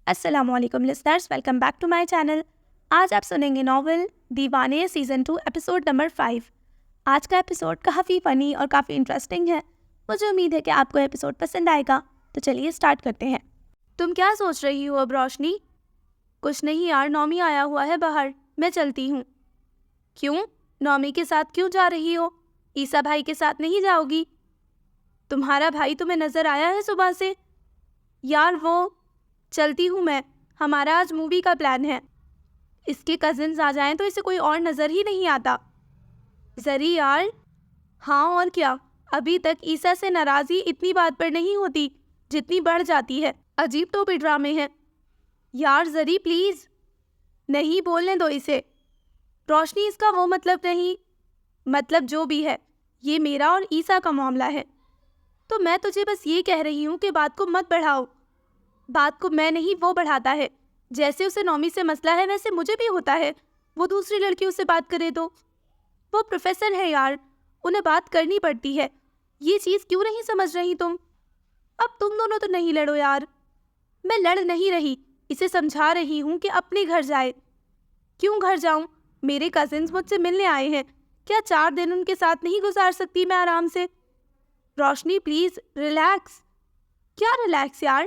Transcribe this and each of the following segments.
السلام علیکم listeners, welcome back to my channel. آج آپ سنیں گے ناول دیوانے سیزن 2 ایپیسوڈ نمبر 5۔ آج کا ایپیسوڈ کافی فنی اور کافی انٹرسٹنگ ہے۔ مجھے امید ہے کہ آپ کو ایپیسوڈ پسند آئے گا، تو چلیے سٹارٹ کرتے ہیں۔ تم کیا سوچ رہی ہو اب روشنی؟ کچھ نہیں یار، نومی آیا ہوا ہے باہر، میں چلتی ہوں۔ کیوں؟ نومی کے ساتھ کیوں جا رہی ہو؟ عیسیٰ بھائی کے ساتھ نہیں جاؤ گی؟ تمہارا بھائی تمہیں نظر آیا ہے صبح سے؟ یار وہ چلتی ہوں میں، ہمارا آج مووی کا پلان ہے۔ اس کے کزنز آ جائیں تو اسے کوئی اور نظر ہی نہیں آتا۔ زری یار، ہاں اور کیا، ابھی تک عیسیٰ سے ناراضی اتنی بات پر نہیں ہوتی جتنی بڑھ جاتی ہے۔ عجیب تو بھی ڈرامے ہیں۔ یار زری پلیز، نہیں بولنے دو اسے۔ روشنی اس کا وہ مطلب نہیں، مطلب جو بھی ہے، یہ میرا اور عیسیٰ کا معاملہ ہے۔ تو میں تجھے بس یہ کہہ رہی ہوں کہ بات کو مت بڑھاؤ۔ بات کو میں نہیں، وہ بڑھاتا ہے۔ جیسے اسے نومی سے مسئلہ ہے ویسے مجھے بھی ہوتا ہے۔ وہ دوسری لڑکیوں سے بات کرے تو وہ پروفیسر ہے یار، انہیں بات کرنی پڑتی ہے۔ یہ چیز کیوں نہیں سمجھ رہی تم؟ اب تم دونوں تو نہیں لڑو یار۔ میں لڑ نہیں رہی، اسے سمجھا رہی ہوں کہ اپنے گھر جائے۔ کیوں گھر جاؤں؟ میرے کزنز مجھ سے ملنے آئے ہیں، کیا 4 دن ان کے ساتھ نہیں گزار سکتی میں آرام سے؟ روشنی پلیز ریلیکس۔ کیا ریلیکس یار؟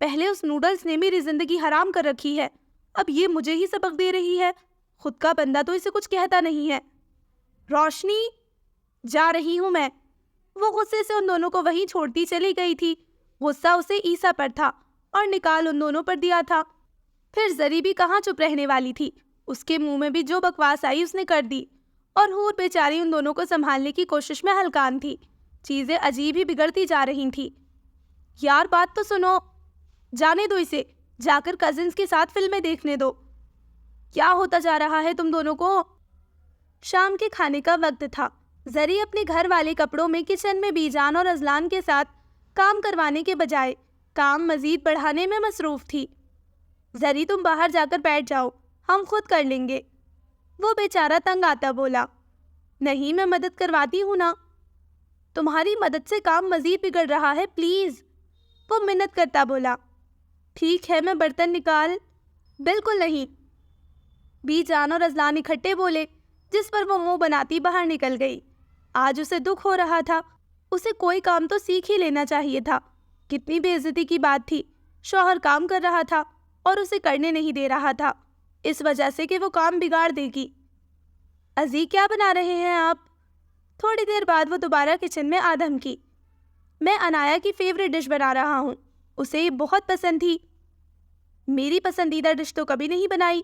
پہلے اس نوڈلز نے میری زندگی حرام کر رکھی ہے، اب یہ مجھے ہی سبق دے رہی ہے۔ خود کا بندہ تو اسے کچھ کہتا نہیں ہے۔ روشنی، جا رہی ہوں میں۔ وہ غصے سے ان دونوں کو وہیں چھوڑتی چلی گئی تھی۔ غصہ اسے عیسیٰ پر تھا اور نکال ان دونوں پر دیا تھا۔ پھر زری بھی کہاں چپ رہنے والی تھی، اس کے منہ میں بھی جو بکواس آئی اس نے کر دی، اور حور بیچاری ان دونوں کو سنبھالنے کی کوشش میں ہلکان تھی۔ چیزیں عجیب ہی بگڑتی جا رہی تھیں۔ یار بات تو سنو، جانے دو اسے، جا کر کزنز کے ساتھ فلمیں دیکھنے دو۔ کیا ہوتا جا رہا ہے تم دونوں کو؟ شام کے کھانے کا وقت تھا۔ زری اپنے گھر والے کپڑوں میں کچن میں بیجان اور ازلان کے ساتھ کام کروانے کے بجائے کام مزید بڑھانے میں مصروف تھی۔ زری تم باہر جا کر بیٹھ جاؤ، ہم خود کر لیں گے۔ وہ بیچارہ تنگ آتا بولا۔ نہیں، میں مدد کرواتی ہوں نا۔ تمہاری مدد سے کام مزید بگڑ رہا ہے، پلیز، وہ منت کرتا بولا۔ ٹھیک ہے، میں برتن نکال۔ بالکل نہیں، بیجان اور ازلان اکٹھے بولے، جس پر وہ منہ بناتی باہر نکل گئی۔ آج اسے دکھ ہو رہا تھا، اسے کوئی کام تو سیکھ ہی لینا چاہیے تھا۔ کتنی بے عزتی کی بات تھی، شوہر کام کر رہا تھا اور اسے کرنے نہیں دے رہا تھا، اس وجہ سے کہ وہ کام بگاڑ دے گی۔ ازی کیا بنا رہے ہیں آپ؟ تھوڑی دیر بعد وہ دوبارہ کچن میں آدم کی۔ میں انایا کی فیوریٹ ڈش بنا رہا ہوں، اسے یہ بہت پسند تھی۔ میری پسندیدہ ڈش تو کبھی نہیں بنائی،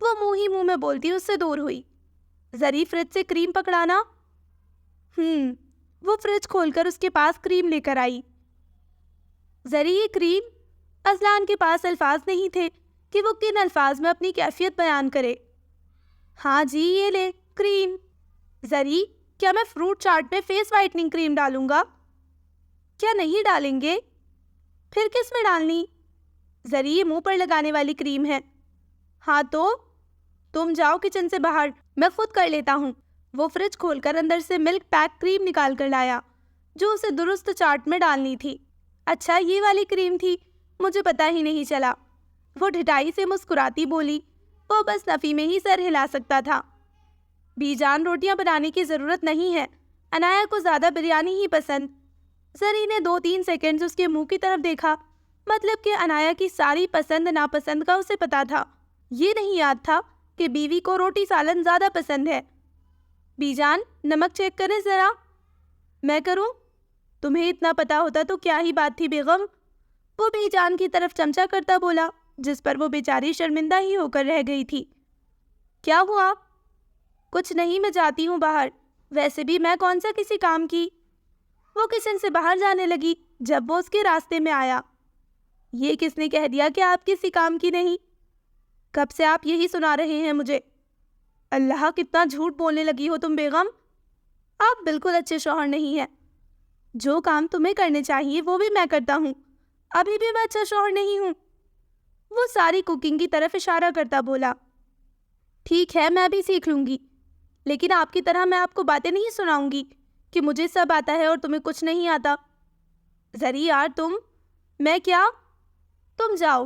وہ منہ ہی منہ میں بولتی اس سے دور ہوئی۔ زری فریج سے کریم پکڑانا۔ وہ فریج کھول کر اس کے پاس کریم لے کر آئی۔ زری یہ کریم؟ ازلان کے پاس الفاظ نہیں تھے کہ وہ کن الفاظ میں اپنی کیفیت بیان کرے۔ ہاں جی، یہ لے کریم۔ زری، کیا میں فروٹ چاٹ میں فیس وائٹننگ کریم ڈالوں گا؟ کیا نہیں ڈالیں گے؟ پھر کس میں ڈالنی؟ زری، یہ منہ پر لگانے والی کریم ہے۔ ہاں تو تم جاؤ کچن سے باہر، میں خود کر لیتا ہوں۔ وہ فریج کھول کر اندر سے ملک پیک کریم نکال کر لایا، جو اسے درست چاٹ میں ڈالنی تھی۔ اچھا، یہ والی کریم تھی، مجھے پتا ہی نہیں چلا، وہ ڈھٹائی سے مسکراتی بولی۔ وہ بس نفی میں ہی سر ہلا سکتا تھا۔ بیجان، روٹیاں بنانے کی ضرورت نہیں ہے، انایا کو زیادہ بریانی ہی پسند۔ زری نے 2-3 سیکنڈز اس کے منہ کی طرف دیکھا، مطلب کہ انایا کی ساری پسند ناپسند کا اسے پتا تھا۔ یہ نہیں یاد تھا کہ بیوی کو روٹی سالن زیادہ پسند ہے۔ بیجان، نمک چیک کریں ذرا۔ میں کروں؟ تمہیں اتنا پتا ہوتا تو کیا ہی بات تھی بیگم، وہ بیجان کی طرف چمچا کرتا بولا، جس پر وہ بیچاری شرمندہ ہی ہو کر رہ گئی تھی۔ کیا ہوا؟ کچھ نہیں، میں جاتی ہوں باہر، ویسے بھی میں کون سا کسی کام کی۔ وہ کچن سے باہر جانے لگی جب وہ اس کے راستے میں آیا۔ یہ کس نے کہہ دیا کہ آپ کسی کام کی نہیں؟ کب سے آپ یہی سنا رہے ہیں مجھے؟ اللہ، کتنا جھوٹ بولنے لگی ہو تم بیگم، آپ بالکل اچھے شوہر نہیں ہیں۔ جو کام تمہیں کرنے چاہیے وہ بھی میں کرتا ہوں، ابھی بھی میں اچھا شوہر نہیں ہوں؟ وہ ساری کوکنگ کی طرف اشارہ کرتا بولا۔ ٹھیک ہے، میں بھی سیکھ لوں گی، لیکن آپ کی طرح میں آپ کو باتیں نہیں سناؤں گی کہ مجھے سب آتا ہے اور تمہیں کچھ نہیں آتا۔ زری یار، میں کیا؟ تم جاؤ،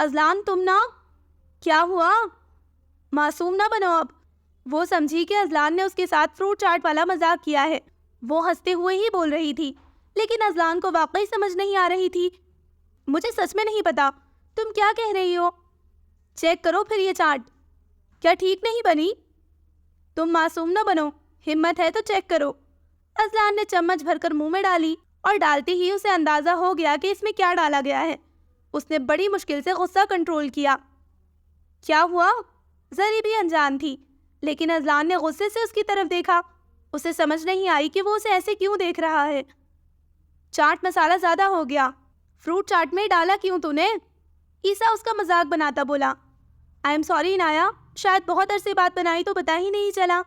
اذلان تم نا، کیا ہوا؟ معصوم نہ بنو اب۔ وہ سمجھی کہ اذلان نے اس کے ساتھ فروٹ چاٹ والا مذاق کیا ہے۔ وہ ہنستے ہوئے ہی بول رہی تھی، لیکن اذلان کو واقعی سمجھ نہیں آ رہی تھی۔ مجھے سچ میں نہیں پتا تم کیا کہہ رہی ہو۔ چیک کرو پھر یہ چاٹ، کیا ٹھیک نہیں بنی؟ تم معصوم نہ بنو، ہمت ہے تو چیک کرو۔ اذلان نے چمچ بھر کر منہ میں ڈالی اور ڈالتے ہی اسے اندازہ ہو گیا کہ اس میں کیا ڈالا گیا ہے۔ اس نے بڑی مشکل سے غصہ کنٹرول کیا۔ کیا ہوا؟ زری بھی انجان تھی، لیکن اذلان نے غصے سے اس کی طرف دیکھا۔ اسے سمجھ نہیں آئی کہ وہ اسے ایسے کیوں دیکھ رہا ہے۔ چاٹ مسالہ زیادہ ہو گیا، فروٹ چاٹ میں ڈالا کیوں تو نے؟ عیسیٰ اس کا مذاق بناتا بولا۔ آئی ایم سوری نایا، شاید بہت عرصے بعد بنائی تو پتہ ہی نہیں چلا۔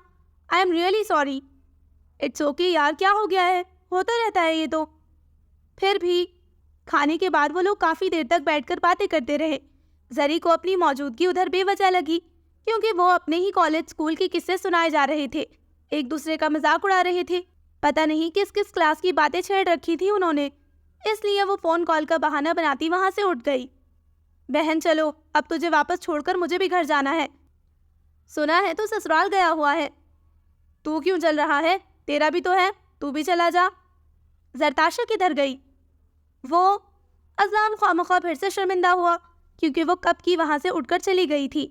I am really sorry. It's okay یار، کیا ہو گیا ہے، ہوتا رہتا ہے یہ تو۔ پھر بھی کھانے کے بعد وہ لوگ کافی دیر تک بیٹھ کر باتیں کرتے رہے۔ زری کو اپنی موجودگی ادھر بے وجہ لگی، کیونکہ وہ اپنے ہی کالج اسکول کے قصے سنائے جا رہے تھے، ایک دوسرے کا مذاق اڑا رہے تھے۔ پتہ نہیں کس کس کلاس کی باتیں چھیڑ رکھی تھی انہوں نے، اس لیے وہ فون کال کا بہانہ بناتی وہاں سے اٹھ گئی۔ بہن چلو، اب تجھے واپس چھوڑ کر مجھے بھی گھر جانا ہے۔ سنا ہے تو سسرال گیا ہوا ہے۔ تو کیوں جل رہا ہے؟ تیرا بھی تو ہے، تو بھی چلا جا۔ زرتاشا کدھر گئی؟ وہ اذلان خوامخواہ پھر سے شرمندہ ہوا، کیونکہ وہ کب کی وہاں سے اٹھ کر چلی گئی تھی۔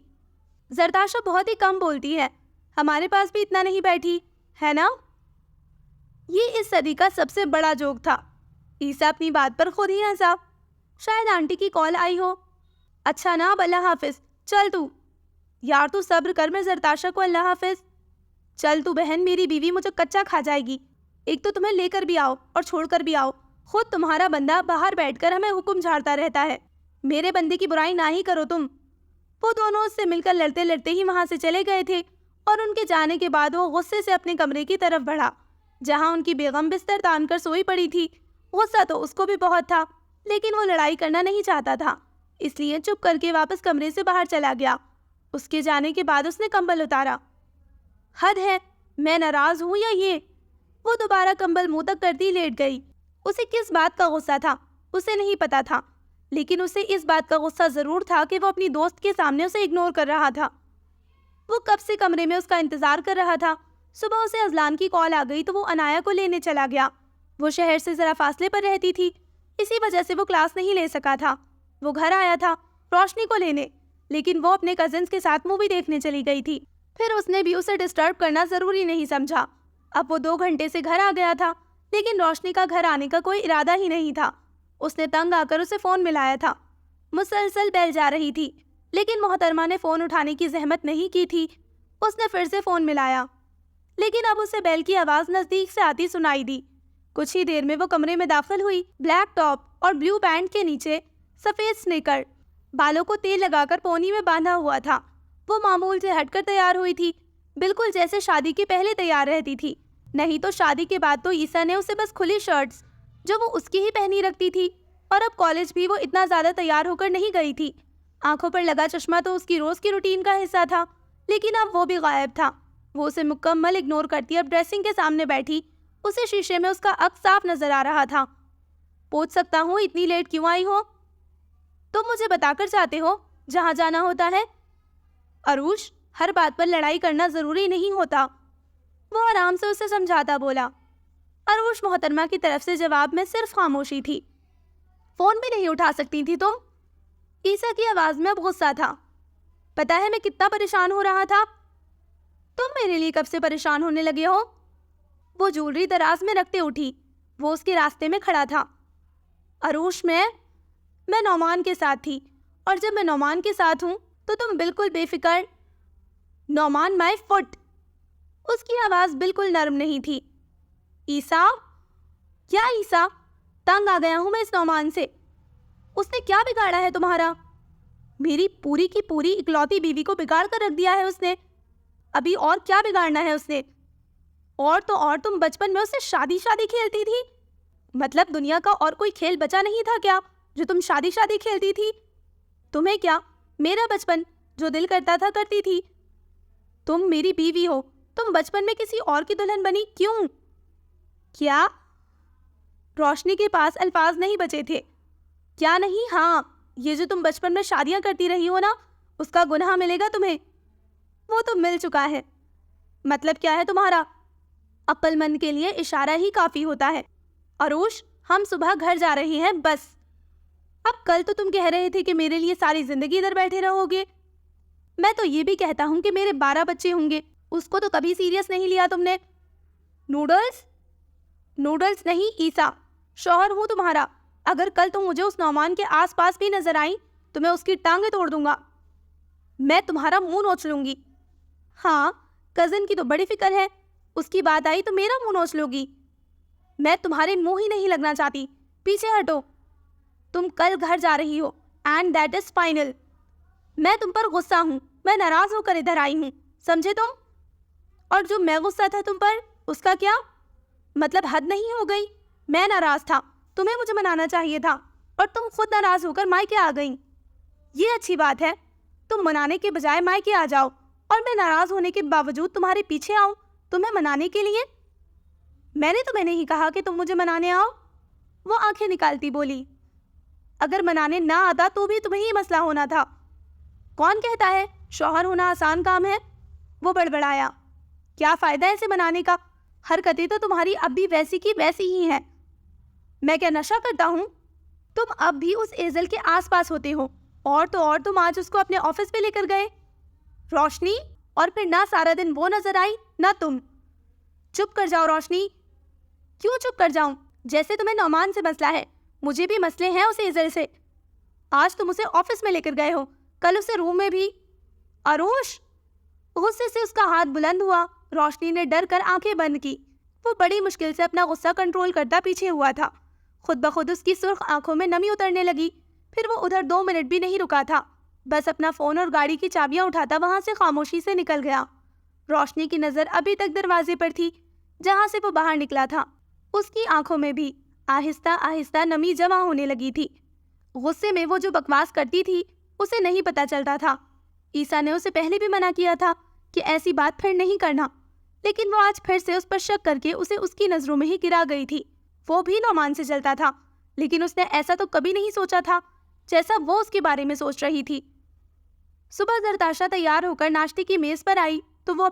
زرتاشا بہت ہی کم بولتی ہے، ہمارے پاس بھی اتنا نہیں بیٹھی ہے نا؟ یہ اس صدی کا سب سے بڑا جوک تھا۔ عیسیٰ اپنی بات پر خود ہی ہنسا۔ شاید آنٹی کی کال آئی ہو۔ اچھا نا، اب اللہ حافظ، چل تو۔ یار تو صبر کر، میں زرتاشا کو اللہ حافظ۔ چل تو بہن، میری بیوی مجھے کچا کھا جائے گی۔ ایک تو تمہیں لے کر بھی آؤ اور چھوڑ کر بھی آؤ، خود تمہارا بندہ باہر بیٹھ کر ہمیں حکم جھاڑتا رہتا ہے۔ میرے بندے کی برائی نہ ہی کرو تم۔ وہ دونوں اس سے مل کر لڑتے لڑتے ہی وہاں سے چلے گئے تھے، اور ان کے جانے کے بعد وہ غصے سے اپنے کمرے کی طرف بڑھا، جہاں ان کی بیگم بستر تان کر سوئی پڑی تھی۔ غصہ تو اس کو بھی بہت تھا، لیکن وہ لڑائی کرنا نہیں چاہتا تھا، اس لیے چپ کر کے واپس کمرے سے باہر چلا گیا۔ اس کے جانے کے بعد اس نے کمبل اتارا۔ حد ہے، میں ناراض ہوں یا یہ؟ وہ دوبارہ کمبل منہ تک کرتی لیٹ گئی۔ اسے کس بات کا غصہ تھا اسے نہیں پتا تھا، لیکن اسے اس بات کا غصہ ضرور تھا کہ وہ اپنی دوست کے سامنے اسے اگنور کر رہا تھا۔ وہ کب سے کمرے میں اس کا انتظار کر رہا تھا۔ صبح اسے اذلان کی کال آ گئی تو وہ عنایا کو لینے چلا گیا۔ وہ شہر سے ذرا فاصلے پر رہتی تھی، اسی وجہ سے وہ کلاس نہیں لے سکا تھا۔ وہ گھر آیا تھا روشنی کو لینے، لیکن وہ اپنے کزنز کے ساتھ مووی دیکھنے چلی گئی تھی۔ پھر اس نے بھی اسے ڈسٹرب کرنا ضروری نہیں سمجھا۔ اب وہ 2 گھنٹے سے گھر آ گیا تھا، لیکن روشنی کا گھر آنے کا کوئی ارادہ ہی نہیں تھا۔ اس نے تنگ آ کر اسے فون ملایا تھا۔ مسلسل بیل جا رہی تھی، لیکن محترمہ نے فون اٹھانے کی زحمت نہیں کی تھی۔ اس نے پھر سے فون ملایا، لیکن اب اسے بیل کی آواز نزدیک سے آتی سنائی دی۔ کچھ ہی دیر میں وہ کمرے میں داخل ہوئی، بلیک ٹاپ اور بلیو پینٹ کے نیچے سفید سنیکر، بالوں کو تیل لگا کر پونی میں باندھا ہوا تھا۔ وہ معمول سے ہٹ کر تیار ہوئی تھی، بالکل جیسے شادی کے پہلے تیار رہتی تھی۔ نہیں تو شادی کے بعد تو عیسیٰ نے اسے بس کھلی شرٹس جو وہ اس کی ہی پہنی رکھتی تھی، اور اب کالج بھی وہ اتنا زیادہ تیار ہو کر نہیں گئی تھی۔ آنکھوں پر لگا چشمہ تو اس کی روز کی روٹین کا حصہ تھا، لیکن اب وہ بھی غائب تھا۔ وہ اسے مکمل اگنور کرتی اب ڈریسنگ کے سامنے بیٹھی۔ اسے شیشے میں اس کا عکس صاف نظر آ رہا تھا۔ پوچھ سکتا ہوں اتنی لیٹ کیوں آئی ہو؟ تم مجھے بتا کر جاتے ہو جہاں جانا ہوتا ہے۔ عروش، ہر بات پر لڑائی کرنا ضروری نہیں ہوتا، وہ آرام سے اسے سمجھاتا بولا۔ عروش محترمہ کی طرف سے جواب میں صرف خاموشی تھی۔ فون بھی نہیں اٹھا سکتی تھی تم؟ عیسیٰ کی آواز میں اب غصہ تھا۔ پتہ ہے میں کتنا پریشان ہو رہا تھا؟ تم میرے لیے کب سے پریشان ہونے لگے ہو؟ وہ جولری دراز میں رکھتے اٹھی۔ وہ اس کے راستے میں کھڑا تھا۔ عروش، میں نعمان کے ساتھ تھی، اور جب میں نعمان کے ساتھ ہوں تو تم بالکل بے فکر۔ نعمان مائی فٹ۔ اس کی آواز بالکل نرم نہیں تھی۔ عیسیٰ؟ کیا عیسیٰ؟ تنگ آ گیا ہوں میں اس نعمان سے۔ اس نے کیا بگاڑا ہے تمہارا؟ میری پوری کی پوری اکلوتی بیوی کو بگاڑ کر رکھ دیا ہے اس نے۔ ابھی اور کیا بگاڑنا ہے اس نے؟ اور تو اور تم بچپن میں اس سے شادی کھیلتی تھی۔ مطلب دنیا کا اور کوئی کھیل بچا نہیں تھا کیا جو تم شادی کھیلتی تھی؟ تمہیں کیا میرا بچپن جو دل کرتا تھا کرتی تھی؟ تم میری بیوی ہو، تم بچپن میں کسی اور کی دلہن بنی کیوں؟ کیا؟ روشنی کے پاس الفاظ نہیں بچے تھے۔ کیا نہیں؟ ہاں، یہ جو تم بچپن میں شادیاں کرتی رہی ہو نا، اس کا گناہ ملے گا تمہیں. وہ تو مل چکا ہے. مطلب کیا ہے تمہارا؟ عقل مند کے لیے اشارہ ہی کافی ہوتا ہے. عروش، ہم صبح گھر جا رہے ہیں بس. اب کل تو تم کہہ رہے تھے کہ میرے لیے ساری زندگی ادھر بیٹھے رہو گے. میں تو یہ بھی کہتا ہوں کہ میرے 12 بچے ہوں گے، اس کو تو کبھی سیریس نہیں لیا تم نے. نوڈلز نہیں عیسیٰ، شوہر ہوں تمہارا. اگر کل تم مجھے اس نعمان کے آس پاس بھی نظر آئی تو میں اس کی ٹانگیں توڑ دوں گا. میں تمہارا منہ نوچ لوں گی. ہاں، کزن کی تو بڑی فکر ہے، اس کی بات آئی تو میرا منہ نوچ لو گی. میں تمہارے منہ ہی نہیں لگنا چاہتی. پیچھے ہٹو. تم کل گھر جا رہی ہو اینڈ دیٹ از فائنل. میں تم پر غصہ ہوں، میں ناراض ہو کر ادھر آئی ہوں، سمجھے تم؟ اور جو میں غصہ تھا تم پر، اس کا کیا مطلب؟ حد نہیں ہو گئی؟ میں ناراض تھا، تمہیں مجھے منانا چاہیے تھا، اور تم خود ناراض ہو کر مائکے آ گئیں. یہ اچھی بات ہے. تم منانے کے بجائے مائکے آ جاؤ، اور میں ناراض ہونے کے باوجود تمہارے پیچھے آؤں تمہیں منانے کے لیے. میں نے تمہیں نہیں کہا کہ تم مجھے منانے آؤ. وہ آنکھیں نکالتی بولی. اگر منانے نہ آتا تو بھی تمہیں ہی مسئلہ ہونا تھا. کون کہتا ہے شوہر ہونا آسان کام ہے؟ وہ بڑبڑایا. کیا فائدہ ہے اسے منانے کا؟ حرکتیں تو تمہاری اب بھی ویسی کی ویسی ہی ہیں. میں کیا نشہ کرتا ہوں؟ تم اب بھی اس ایزل کے آس پاس ہوتے ہو، اور تو اور تم آج اس کو اپنے آفس پہ لے کر گئے. روشنی، اور پھر نہ سارا دن وہ نظر آئی نہ تم. چپ کر جاؤ روشنی. کیوں چپ کر جاؤں؟ جیسے تمہیں نعمان سے مسئلہ ہے، مجھے بھی مسئلے ہیں اس ایزل سے. آج تم اسے آفس میں لے کر گئے ہو، کل اسے روم میں بھی. عروش! غصے سے اس کا ہاتھ بلند ہوا. روشنی نے ڈر کر آنکھیں بند کی. وہ بڑی مشکل سے اپنا غصہ کنٹرول کرتا پیچھے ہوا تھا. خود بخود اس کی سرخ آنکھوں میں نمی اترنے لگی. پھر وہ ادھر 2 منٹ بھی نہیں رکا تھا، بس اپنا فون اور گاڑی کی چابیاں اٹھاتا وہاں سے خاموشی سے نکل گیا. روشنی کی نظر ابھی تک دروازے پر تھی جہاں سے وہ باہر نکلا تھا. اس کی آنکھوں میں بھی آہستہ آہستہ نمی جمع ہونے لگی تھی. غصے میں وہ جو بکواس کرتی تھی اسے نہیں پتا چلتا تھا. عیسیٰ نے اسے پہلے بھی منع کیا تھا کہ ایسی بات پھر نہیں کرنا، لیکن وہ آج پھر سے اس پر شک کر کے اسے اس کی نظروں میں ہی گرا گئی تھی. وہ بھی نعمان سے چلتا تھا، لیکن اس نے ایسا تو کبھی نہیں سوچا تھا جیسا وہ اس کے بارے میں سوچ رہی تھی. صبح زرتاشا تیار ہو کر ناشتے کی میز پر آئی تو وہ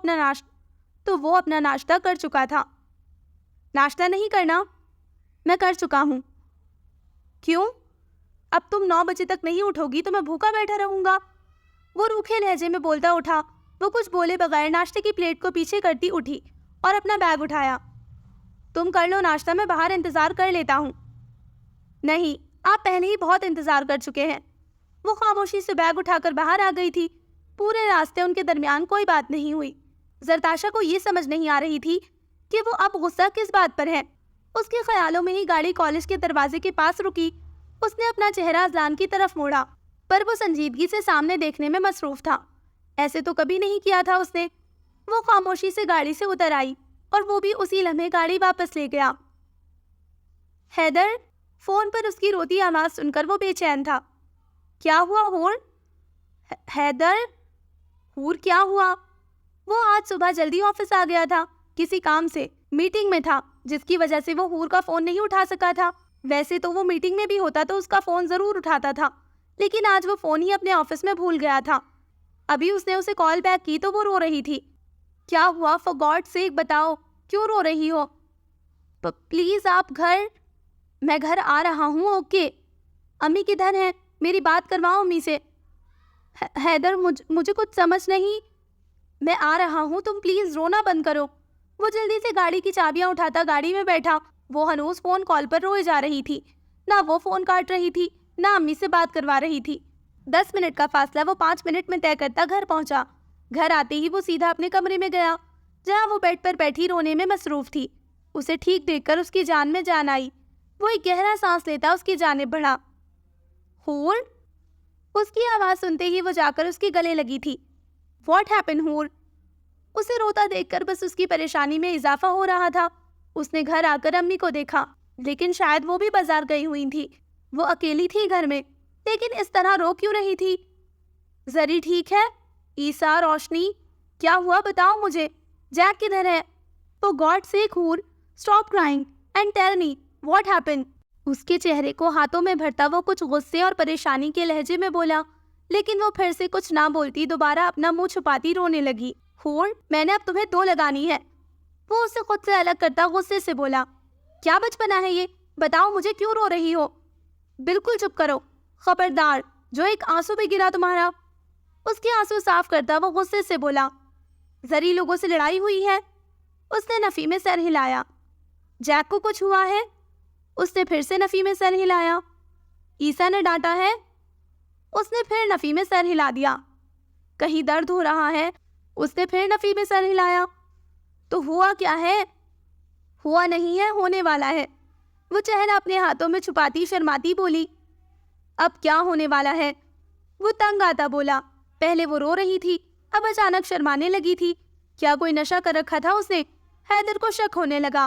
اپنا ناشتہ کر چکا تھا. ناشتہ نہیں کرنا؟ میں کر چکا ہوں. کیوں؟ اب تم 9 بجے تک نہیں اٹھو گی تو میں بھوکا بیٹھا رہوں گا. وہ روکھے لہجے میں بولتا اٹھا. وہ کچھ بولے بغیر ناشتے کی پلیٹ کو پیچھے کرتی اٹھی اور اپنا بیگ اٹھایا. تم کر لو ناشتہ، میں باہر انتظار کر لیتا ہوں. نہیں، آپ پہلے ہی بہت انتظار کر چکے ہیں. وہ خاموشی سے بیگ اٹھا کر باہر آ گئی تھی. پورے راستے ان کے درمیان کوئی بات نہیں ہوئی. زرتاشا کو یہ سمجھ نہیں آ رہی تھی کہ وہ اب غصہ کس بات پر ہے. اس کے خیالوں میں ہی گاڑی کالج کے دروازے کے پاس رکی. اس نے اپنا چہرہ اذلان کی طرف موڑا، پر وہ سنجیدگی سے سامنے دیکھنے میں مصروف تھا. ایسے تو کبھی نہیں کیا تھا اس نے. وہ خاموشی سے گاڑی سے اتر آئی اور وہ بھی اسی لمحے گاڑی واپس لے گیا. حیدر! فون پر اس کی روتی آواز سن کر وہ بے چین تھا. کیا ہوا حور؟ حیدر! حور کیا ہوا؟ وہ آج صبح جلدی آفس آ گیا تھا، کسی کام سے میٹنگ میں تھا، جس کی وجہ سے وہ حور کا فون نہیں اٹھا سکا تھا. ویسے تو وہ میٹنگ میں بھی ہوتا تو اس کا فون ضرور اٹھاتا تھا، لیکن آج وہ فون ہی اپنے آفس میں بھول گیا تھا. ابھی اس نے اسے کال بیک کی تو وہ رو رہی تھی. کیا ہوا؟ فار گاڈ سیک بتاؤ، کیوں رو رہی ہو؟ پلیز آپ گھر. میں گھر آ رہا ہوں. اوکے. امی کدھر ہیں؟ میری بات کرواؤ امی سے. حیدر مجھے کچھ سمجھ نہیں. میں آ رہا ہوں، تم پلیز رونا بند کرو. وہ جلدی سے گاڑی کی چابیاں اٹھاتا گاڑی میں بیٹھا. وہ ہنوز فون کال پر روئے جا رہی تھی. نہ وہ فون کاٹ رہی تھی نہ امی سے بات کروا رہی تھی. 10 منٹ کا فاصلہ وہ 5 منٹ میں طے کرتا گھر پہنچا. گھر آتے ہی وہ سیدھا اپنے کمرے میں گیا جہاں وہ بیڈ پر بیٹھی رونے میں مصروف تھی. اسے ٹھیک دیکھ کر اس کی جان میں جان آئی. وہ ایک گہرا سانس لیتا اس کی جانب بڑھا. حور! اس کی آواز سنتے ہی وہ جا کر اس کے گلے لگی تھی. واٹ ہیپن حور؟ اسے روتا دیکھ کر بس اس کی پریشانی میں اضافہ ہو رہا تھا. اس نے گھر آ کر امی کو دیکھا، لیکن شاید وہ بھی بازار گئی ہوئی تھی. وہ اکیلی تھی گھر میں، لیکن اس طرح رو کیوں رہی تھی؟ زری ٹھیک ہے؟ عیسیٰ، روشنی، کیا ہوا بتاؤ مجھے. جیک کدھر ہے؟ For God's sake حور, stop crying and tell me what happened. اس کے چہرے کو ہاتھوں میں بھرتا وہ کچھ غصے اور پریشانی کے لہجے میں بولا، لیکن وہ پھر سے کچھ نہ بولتی دوبارہ اپنا منہ چھپاتی رونے لگی۔ حور، میں نے اب تمہیں 2 لگانی ہے، وہ اسے خود سے الگ کرتا غصے سے بولا۔ کیا بچپنا ہے یہ؟ بتاؤ مجھے کیوں رو رہی ہو؟ بالکل چپ کرو، خبردار جو ایک آنسو بھی گرا تمہارا۔ اس کے آنسو صاف کرتا وہ غصے سے بولا۔ زری لوگوں سے لڑائی ہوئی ہے؟ اس نے نفی میں سر ہلایا۔ جیک کو کچھ ہوا ہے؟ اس نے پھر سے نفی میں سر ہلایا۔ عیسیٰ نے ڈانٹا ہے؟ اس نے پھر نفی میں سر ہلا دیا۔ کہیں درد ہو رہا ہے؟ اس نے پھر نفی میں سر ہلایا۔ تو ہوا کیا ہے؟ ہوا نہیں ہے، ہونے والا ہے، وہ چہرہ اپنے ہاتھوں میں چھپاتی شرماتی بولی۔ اب کیا ہونے والا ہے؟ وہ تنگ آتا بولا۔ پہلے وہ رو رہی تھی، اب اچانک شرمانے لگی تھی۔ کیا کوئی نشہ کر رکھا تھا اس نے؟ حیدر کو شک ہونے لگا۔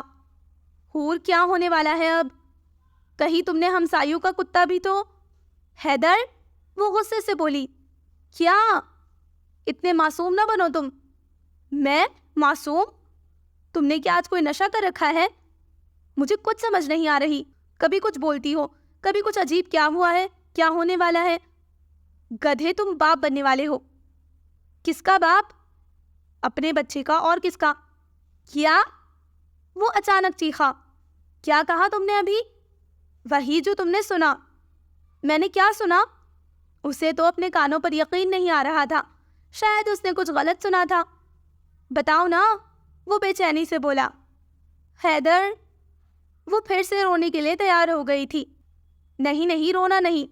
حور، کیا ہونے والا ہے اب؟ کہیں تم نے ہمسایوں کا کتا بھی تو؟ حیدر، وہ غصے سے بولی۔ کیا؟ اتنے معصوم نہ بنو تم۔ میں معصوم؟ تم نے کیا آج کوئی نشہ کر رکھا ہے؟ مجھے کچھ سمجھ نہیں آ رہی، کبھی کچھ بولتی ہو، کبھی کچھ عجیب۔ کیا ہوا ہے؟ کیا ہونے والا ہے؟ گدھے، تم باپ بننے والے ہو۔ کس کا باپ؟ اپنے بچے کا، اور کس کا؟ کیا؟ وہ اچانک چیخا۔ کیا کہا تم نے ابھی؟ وہی جو تم نے سنا۔ میں نے کیا سنا؟ اسے تو اپنے کانوں پر یقین نہیں آ رہا تھا، شاید اس نے کچھ غلط سنا تھا۔ بتاؤ نا، وہ بے چینی سے بولا۔ حیدر، وہ پھر سے رونے کے لیے تیار ہو گئی تھی۔ نہیں نہیں، رونا نہیں،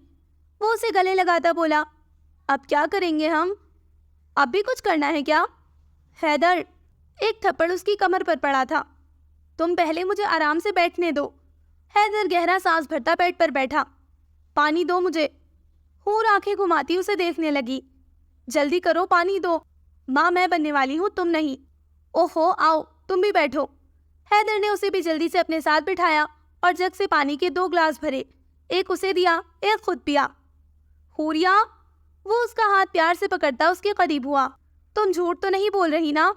وہ اسے گلے لگاتا بولا۔ اب کیا کریں گے ہم؟ اب بھی کچھ کرنا ہے کیا؟ حیدر، ایک تھپڑ اس کی کمر پر پڑا تھا۔ تم پہلے مجھے آرام سے بیٹھنے دو۔ حیدر گہرا سانس بھرتا بیڈ پر بیٹھا۔ پانی دو مجھے۔ حور آنکھیں گھماتی اسے دیکھنے لگی۔ جلدی کرو، پانی دو۔ ماں میں بننے والی ہوں، تم نہیں۔ اوہو، آؤ تم بھی بیٹھو۔ حیدر نے اسے بھی جلدی سے اپنے ساتھ بٹھایا اور جگ سے پانی کے 2 گلاس بھرے، ایک اسے دیا، ایک خود پیا۔ حوریا، وہ اس کا ہاتھ پیار سے پکڑتا اس کے قریب ہوا۔ تم جھوٹ تو نہیں بول رہی نا؟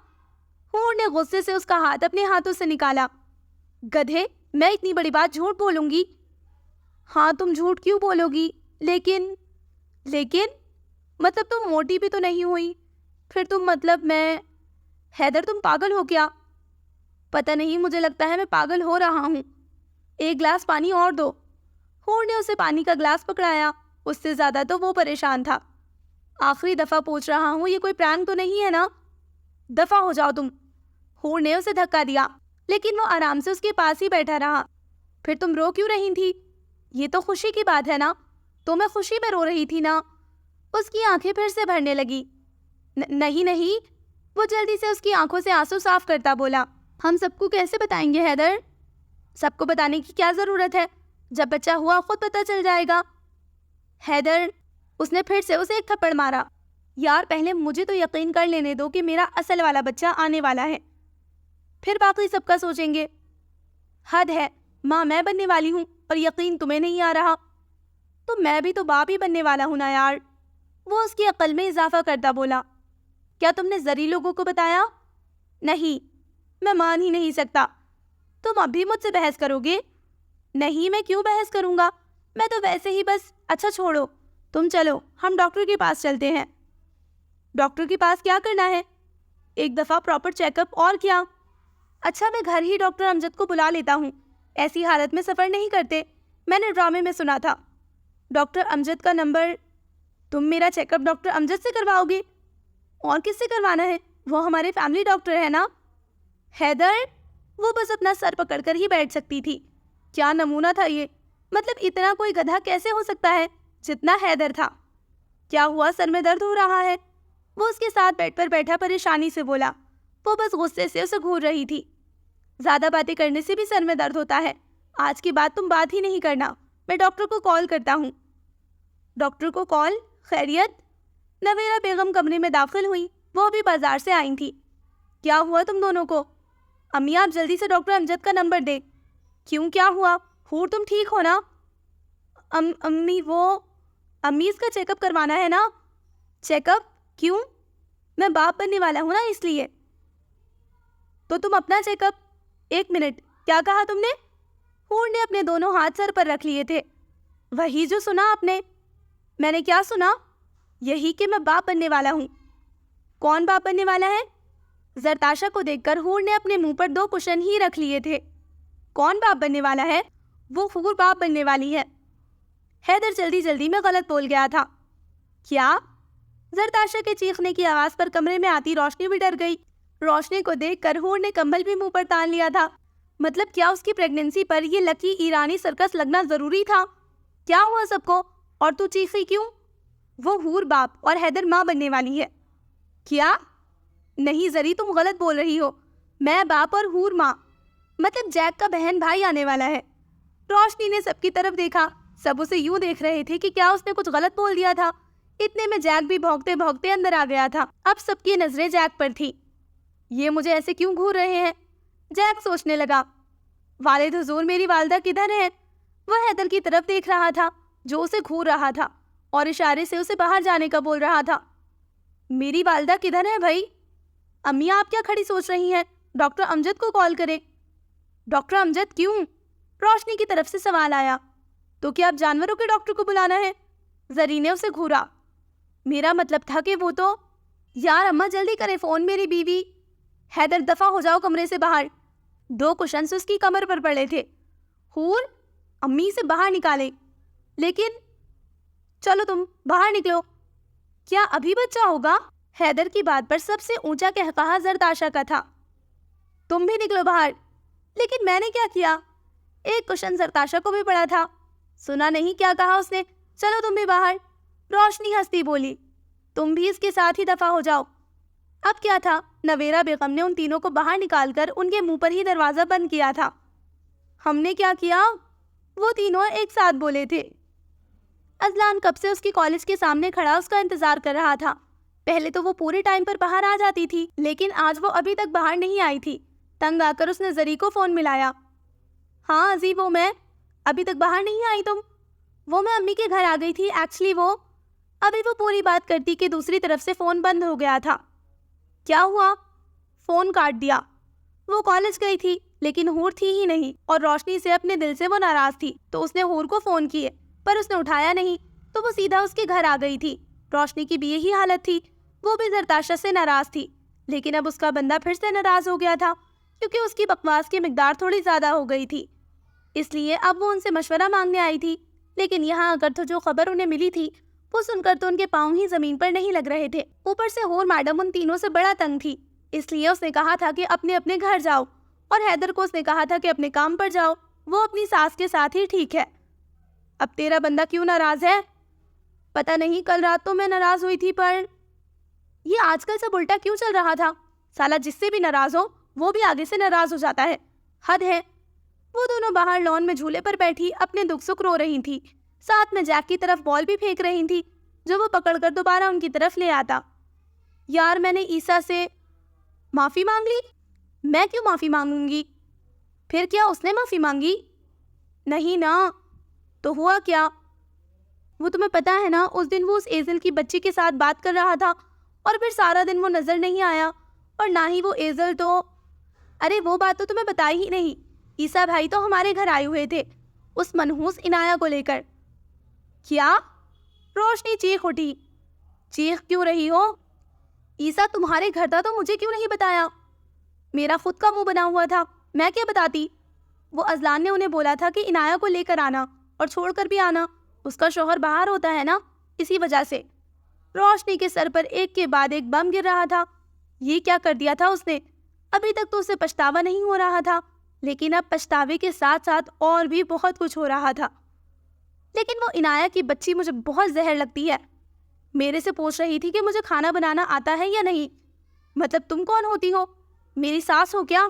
حور نے غصے سے اس کا ہاتھ اپنے ہاتھوں سے نکالا۔ گدھے، میں اتنی بڑی بات جھوٹ بولوں گی؟ ہاں، تم جھوٹ کیوں بولو گی؟ لیکن مطلب تم موٹی بھی تو نہیں ہوئی، پھر تم مطلب میں… حیدر، تم پاگل ہو کیا؟ پتہ نہیں، مجھے لگتا ہے میں پاگل ہو رہا ہوں۔ ایک گلاس پانی اور دو۔ حور نے اسے پانی کا گلاس پکڑایا۔ اس سے زیادہ تو وہ پریشان تھا۔ آخری دفعہ پوچھ رہا ہوں، یہ کوئی پرینک تو نہیں ہے نا؟ دفع ہو جاؤ تم۔ حور نے اسے دھکا دیا، لیکن وہ آرام سے اس کے پاس ہی بیٹھا رہا۔ پھر تم رو کیوں رہی تھی؟ یہ تو خوشی کی بات ہے نا، تو میں خوشی میں رو رہی تھی نا۔ اس کی آنکھیں پھر سے بھرنے لگی۔ نہیں، وہ جلدی سے اس کی آنکھوں سے آنسو صاف کرتا بولا۔ ہم سب کو کیسے بتائیں گے حیدر؟ سب کو بتانے کی کیا ضرورت ہے؟ جب بچہ ہوا خود پتہ چل جائے گا۔ حیدر، اس نے پھر سے اسے ایک تھپڑ مارا۔ یار، پہلے مجھے تو یقین کر لینے دو کہ میرا اصل والا بچہ آنے والا ہے، پھر باقی سب کا سوچیں گے۔ حد ہے، ماں میں بننے والی ہوں اور یقین تمہیں نہیں آ رہا؟ تو میں بھی تو باپ ہی بننے والا ہوں نا یار، وہ اس کی عقل میں اضافہ کرتا بولا۔ کیا تم نے زری لوگوں کو بتایا؟ نہیں، میں مان ہی نہیں سکتا۔ تم اب بھی مجھ سے بحث کرو گے؟ نہیں، میں کیوں بحث کروں گا، میں تو ویسے ہی بس… اچھا چھوڑو، تم چلو، ہم ڈاکٹر کے پاس چلتے ہیں۔ ڈاکٹر کے پاس کیا کرنا ہے؟ ایک دفعہ پراپر چیک اپ، اور کیا؟ اچھا، میں گھر ہی ڈاکٹر امجد کو بلا لیتا ہوں، ایسی حالت میں سفر نہیں کرتے، میں نے ڈرامے میں سنا تھا۔ ڈاکٹر امجد کا نمبر… تم میرا چیک اپ ڈاکٹر امجد سے کرواؤ گے؟ اور کس سے کروانا ہے؟ وہ ہمارے فیملی ڈاکٹر ہے نا۔ حیدر، وہ بس اپنا سر پکڑ کر ہی بیٹھ سکتی تھی۔ کیا نمونہ تھا یہ، مطلب اتنا کوئی گدھا کیسے ہو سکتا ہے جتنا حیدر تھا؟ کیا ہوا، سر میں درد ہو رہا ہے؟ وہ اس کے ساتھ بیڈ پر بیٹھا پریشانی سے بولا۔ وہ بس غصے سے اسے گھور رہی تھی۔ زیادہ باتیں کرنے سے بھی سر میں درد ہوتا ہے، آج کی بات تم بات ہی نہیں کرنا، میں ڈاکٹر کو کال کرتا ہوں۔ ڈاکٹر کو کال؟ خیریت؟ نویرہ بیگم کمرے میں داخل ہوئی، وہ بھی بازار سے آئی تھی۔ کیا ہوا تم دونوں کو؟ امی، آپ جلدی سے ڈاکٹر امجد کا نمبر دے۔ کیوں، کیا ہوا؟ حور، تم ٹھیک ہو نا؟ امی اس کا چیک اپ کروانا ہے نا۔ چیک اپ کیوں؟ میں باپ بننے والا ہوں نا، اس لیے۔ تو تم اپنا چیک اپ… ایک منٹ، کیا کہا تم نے؟ حور نے اپنے دونوں ہاتھ سر پر رکھ لیے تھے۔ وہی جو سنا آپ نے۔ میں نے کیا سنا؟ یہی کہ میں باپ بننے والا ہوں۔ کون باپ بننے والا ہے؟ زرتاشا کو دیکھ کر حور نے اپنے منہ پر 2 کشن ہی رکھ لیے تھے۔ کون باپ بننے والا ہے؟ وہ حور باپ بننے والی ہے۔ حیدر جلدی جلدی میں غلط بول گیا تھا۔ کیا؟ زرتاشا کے چیخنے کی آواز پر کمرے میں آتی روشنی بھی ڈر گئی۔ روشنی کو دیکھ کر حور نے کمبل بھی منہ پر تان لیا تھا۔ مطلب کیا اس کی پریگننسی پر یہ لکی ایرانی سرکس لگنا ضروری تھا؟ کیا ہوا سب کو؟ اور تو چیخی کیوں؟ وہ حور باپ اور حیدر ماں بننے والی ہے۔ کیا؟ نہیں زری، تم غلط بول رہی ہو۔ میں باپ اور حور ماں، مطلب جیک کا بہن بھائی آنے والا ہے۔ روشنی نے سب کی طرف دیکھا۔ سب اسے یوں دیکھ رہے تھے کہ کیا اس نے کچھ غلط بول دیا تھا۔ اتنے میں جیک بھی بھونکتے بھونکتے اندر آ گیا تھا۔ اب سب کی نظریں جیک پر تھی۔ یہ مجھے ایسے کیوں گھور رہے ہیں؟ جیک سوچنے لگا۔ والد حضور، میری والدہ کدھر ہے؟ وہ حیدر کی طرف دیکھ رہا تھا جو اسے گھور رہا تھا اور اشارے سے اسے باہر جانے کا بول رہا تھا۔ میری والدہ کدھر ہے بھائی؟ امی آپ کیا کھڑی سوچ رہی ہیں؟ ڈاکٹر امجد کو کال کرے۔ ڈاکٹر امجد کیوں؟ روشنی کی طرف سے سوال آیا۔ تو کیا اب جانوروں کے ڈاکٹر کو بلانا ہے؟ زری نے اسے گھورا۔ میرا مطلب تھا کہ وہ تو… یار اماں جلدی کرے فون، میری بیوی… حیدر دفع ہو جاؤ کمرے سے باہر۔ 2 کشنز اس کی کمر پر پڑے تھے۔ حور، امی سے باہر نکالے۔ لیکن چلو تم باہر نکلو۔ کیا ابھی بچہ ہوگا؟ حیدر کی بات پر سب سے اونچا قہقہا زرتاشا کا تھا۔ تم بھی نکلو باہر۔ لیکن میں نے کیا کیا؟ ایک کشن زرتاشا کو بھی پڑا تھا۔ سنا نہیں کیا کہا اس نے؟ چلو تم بھی باہر۔ روشنی ہنستی بولی۔ تم بھی اس کے ساتھ ہی دفع ہو جاؤ۔ اب کیا تھا، نویرہ بیگم نے ان تینوں کو باہر نکال کر ان کے منہ پر ہی دروازہ بند کیا تھا۔ ہم نے کیا کیا؟ وہ تینوں ایک ساتھ بولے تھے۔ اذلان کب سے اس کی کالج کے سامنے کھڑا اس کا انتظار کر رہا تھا۔ پہلے تو وہ پورے ٹائم پر باہر آ جاتی تھی، لیکن آج وہ ابھی تک باہر نہیں آئی تھی۔ تنگ آ کر اس نے زری کو فون ملایا۔ ہاں ازی، وہ میں… ابھی تک باہر نہیں آئی تم؟ وہ میں امی کے گھر آ گئی تھی ایکچولی۔ ابھی وہ پوری بات کرتی کہ دوسری طرف سے فون بند ہو گیا تھا۔ کیا ہوا؟ فون کاٹ دیا۔ وہ کالج گئی تھی لیکن حور تھی ہی نہیں، اور روشنی سے اپنے دل سے وہ ناراض تھی، تو اس نے حور کو فون کیے پر اس نے اٹھایا نہیں، تو وہ سیدھا اس کے گھر آ گئی تھی۔ روشنی کی بھی یہی حالت تھی، وہ بھی زرتاشا سے ناراض تھی، لیکن اب اس کا بندہ پھر سے ناراض ہو گیا تھا کیونکہ اس کی بکواس کی مقدار تھوڑی زیادہ ہو گئی تھی۔ اس لیے اب وہ ان سے مشورہ مانگنے آئی تھی، لیکن یہاں اگر تو جو خبر انہیں ملی تھی وہ سن کر تو ان کے پاؤں ہی زمین پر نہیں لگ رہے تھے۔ اوپر سے حور میڈم ان تینوں سے بڑا تنگ تھی، اس لیے اس نے کہا تھا کہ اپنے اپنے گھر جاؤ، اور حیدر کو اس نے کہا تھا کہ اپنے کام پر جاؤ، وہ اپنی ساس کے ساتھ ہی ٹھیک ہے۔ اب تیرا بندہ کیوں ناراض ہے؟ پتہ نہیں، کل رات تو میں ناراض ہوئی تھی، پر یہ آج کل سب الٹا کیوں چل رہا تھا؟ سالا جس سے بھی ناراض ہو وہ بھی آگے سے ناراض ہو جاتا ہے، حد ہے۔ وہ دونوں باہر لان میں جھولے پر بیٹھی اپنے دکھ سکھ رو رہی تھی، ساتھ میں جیک کی طرف بال بھی پھینک رہی تھی جو وہ پکڑ کر دوبارہ ان کی طرف لے آتا۔ یار میں نے عیسیٰ سے معافی مانگ لی؟ میں کیوں معافی مانگوں گی؟ پھر کیا اس نے معافی مانگی؟ نہیں نا۔ تو ہوا کیا؟ وہ تمہیں پتہ ہے نا، اس دن وہ اس ایزل کی بچی کے ساتھ بات کر رہا تھا اور پھر سارا دن وہ نظر نہیں آیا، اور نہ ہی وہ ایزل تو… ارے وہ بات تو تمہیں بتائی ہی نہیں۔ عیسیٰ بھائی تو ہمارے گھر آئے ہوئے تھے اس منحوس عنایہ کو لے کر۔ کیا؟ روشنی چیخ اٹھی۔ چیخ کیوں رہی ہو؟ عیسیٰ تمہارے گھر تھا تو مجھے کیوں نہیں بتایا؟ میرا خود کا منہ بنا ہوا تھا، میں کیا بتاتی؟ وہ اذلان نے انہیں بولا تھا کہ عنایہ کو لے کر آنا اور چھوڑ کر بھی آنا، اس کا شوہر باہر ہوتا ہے نا، اسی وجہ سے۔ روشنی کے سر پر ایک کے بعد ایک بم گر رہا تھا۔ یہ کیا کر دیا تھا اس نے؟ ابھی تک تو اسے پچھتاوا نہیں ہو رہا تھا، لیکن اب پچھتاوے کے ساتھ ساتھ اور بھی بہت کچھ ہو رہا تھا۔ لیکن وہ عنایہ کی بچی مجھے بہت زہر لگتی ہے۔ میرے سے پوچھ رہی تھی کہ مجھے کھانا بنانا آتا ہے یا نہیں۔ مطلب تم کون ہوتی ہو؟ میری ساس ہو کیا؟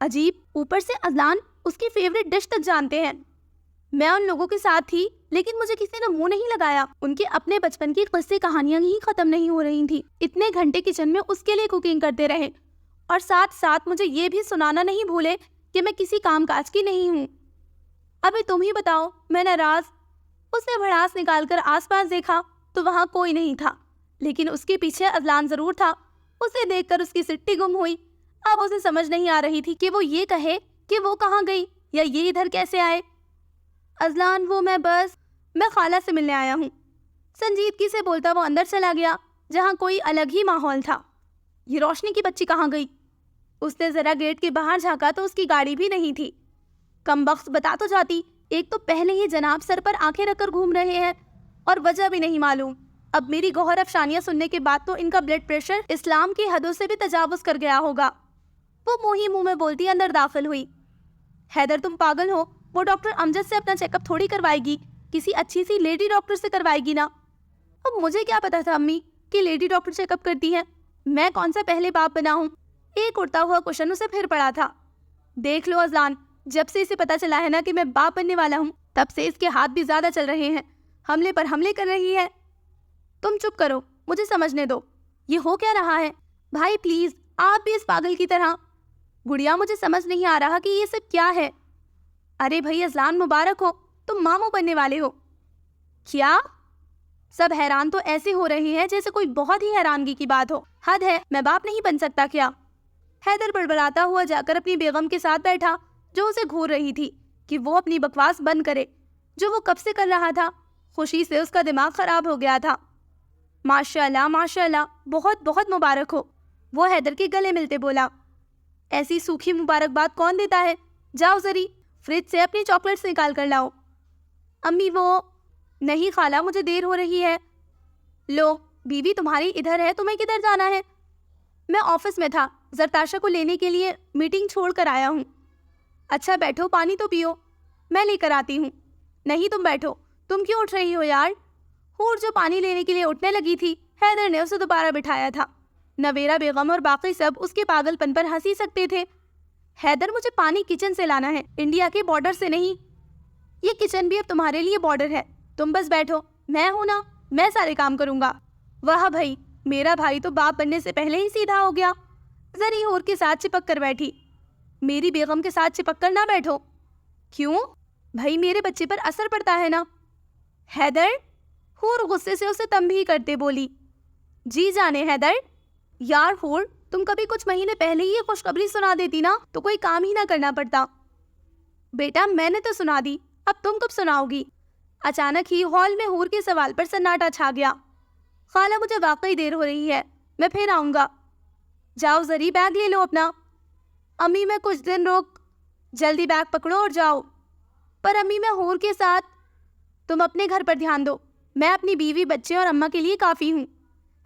عجیب، اوپر سے اذلان اس کی فیوریٹ ڈش تک جانتے ہیں۔ میں ان لوگوں کے ساتھ تھی لیکن مجھے کسی نے منہ نہیں لگایا۔ ان کے اپنے بچپن کی قصے کہانیاں ہی ختم نہیں ہو رہی تھی، اتنے گھنٹے کچن میں اس کے لیے کوکنگ کرتے رہے، اور ساتھ ساتھ مجھے یہ بھی سنانا نہیں بھولے کہ میں کسی کام کاج کی نہیں ہوں۔ ابھی تم ہی بتاؤ، میں ناراض؟ اس نے بھڑاس نکال کر آس پاس دیکھا تو وہاں کوئی نہیں تھا، لیکن اس کے پیچھے اذلان ضرور تھا۔ اسے دیکھ کر اس کی سٹی گم ہوئی۔ اب اسے سمجھ نہیں آ رہی تھی کہ وہ یہ کہے کہ وہ کہاں گئی یا یہ ادھر کیسے آئے؟ اذلان میں خالہ سے ملنے آیا ہوں، سنجیدگی سے بولتا وہ اندر چلا گیا جہاں کوئی الگ ہی ماحول تھا۔ یہ روشنی کی بچی کہاں گئی؟ اس نے ذرا گیٹ کے باہر جھانکا تو اس کی گاڑی بھی نہیں تھی۔ کم بخت بتا تو جاتی، ایک تو پہلے ہی جناب سر پر آنکھیں رکھ کر گھوم رہے ہیں اور وجہ بھی نہیں معلوم۔ اب میری گوہر افشانیاں سننے کے بعد تو ان کا بلڈ پریشر اسلام کی حدوں سے بھی تجاوز کر گیا ہوگا۔ وہ منہ ہی منہ میں بولتی اندر داخل ہوئی۔ حیدر تم پاگل ہو، وہ ڈاکٹر امجد سے اپنا چیک اپ تھوڑی کروائے گی، کسی اچھی سی لیڈی ڈاکٹر سے کروائے گی نا۔ اب مجھے کیا پتا تھا امی کہ لیڈی ڈاکٹر چیک اپ کرتی ہیں، میں کون سا پہلے باپ بنا ہوں۔ ایک اڑتا ہوا کوشن اسے پھر پڑا تھا۔ دیکھ لو اذلان، جب سے اسے پتا چلا ہے نا کہ میں باپ بننے والا ہوں، تب سے اس کے ہاتھ بھی زیادہ چل رہے ہیں، حملے پر حملے کر رہی ہے۔ تم چپ کرو، مجھے سمجھنے دو، یہ ہو کیا رہا ہے؟ بھائی پلیز آپ بھی اس پاگل کی طرح۔ گڑیا مجھے سمجھ نہیں آ رہا کہ یہ سب کیا ہے۔ ارے بھائی اذلان مبارک ہو، تم ماموں بننے والے ہو۔ کیا؟ سب حیران تو ایسے ہو رہے ہیں جیسے کوئی بہت ہی حیرانگی کی بات ہو۔ حد ہے، میں باپ نہیں بن سکتا کیا؟ حیدر بڑبڑاتا ہوا جا کر اپنی بیگم کے ساتھ بیٹھا جو اسے گھور رہی تھی کہ وہ اپنی بکواس بند کرے جو وہ کب سے کر رہا تھا۔ خوشی سے اس کا دماغ خراب ہو گیا تھا۔ ماشاءاللہ ماشاءاللہ، بہت بہت مبارک ہو، وہ حیدر کے گلے ملتے بولا۔ ایسی سوکھی مبارکباد کون دیتا ہے؟ جاؤ ذری فریج سے اپنی چاکلیٹس نکال کر لاؤ۔ امی وہ نہیں خالہ، مجھے دیر ہو رہی ہے۔ لو بیوی تمہاری ادھر ہے، تمہیں کدھر جانا ہے؟ میں آفس میں تھا، زرتاشا کو لینے کے لیے میٹنگ چھوڑ کر آیا ہوں۔ اچھا بیٹھو، پانی تو پیو، میں لے کر آتی ہوں۔ نہیں تم بیٹھو، تم کیوں اٹھ رہی ہو یار؟ حور جو پانی لینے کے لیے اٹھنے لگی تھی، حیدر نے اسے دوبارہ بٹھایا تھا۔ نویرہ بیگم اور باقی سب اس کے پاگل پن پر ہنسی سکتے تھے۔ حیدر مجھے پانی کچن سے لانا ہے، انڈیا کے بارڈر سے نہیں۔ یہ کچن بھی اب تمہارے لیے بارڈر ہے، تم بس بیٹھو، میں ہوں نا، میں سارے کام کروں گا۔ واہ بھائی، میرا بھائی تو باپ بننے سے پہلے ہی سیدھا ہو گیا۔ زری حور کے ساتھ چپک کر بیٹھی۔ میری بیگم کے ساتھ چپک کر نہ بیٹھو۔ کیوں؟ بھائی میرے بچے پر اثر پڑتا ہے نا۔ حیدر، حور غصے سے اسے تنبیہ کرتے بولی۔ جی جانے حیدر۔ یار حور، تم کبھی کچھ مہینے پہلے ہی یہ خوشخبری سنا دیتی نا تو کوئی کام ہی نہ کرنا پڑتا۔ بیٹا میں نے تو سنا دی، اب تم کب سناؤ گی؟ اچانک ہی ہال میں حور کے سوال پر سناٹا چھا گیا۔ خالہ مجھے واقعی دیر ہو رہی ہے، میں پھر آؤں گا۔ جاؤ ذری بیگ لے لو اپنا۔ امی میں کچھ دن رک، جلدی بیگ پکڑو اور جاؤ۔ پر امی میں حور کے ساتھ۔ تم اپنے گھر پر دھیان دو، میں اپنی بیوی بچے اور اماں کے لیے کافی ہوں۔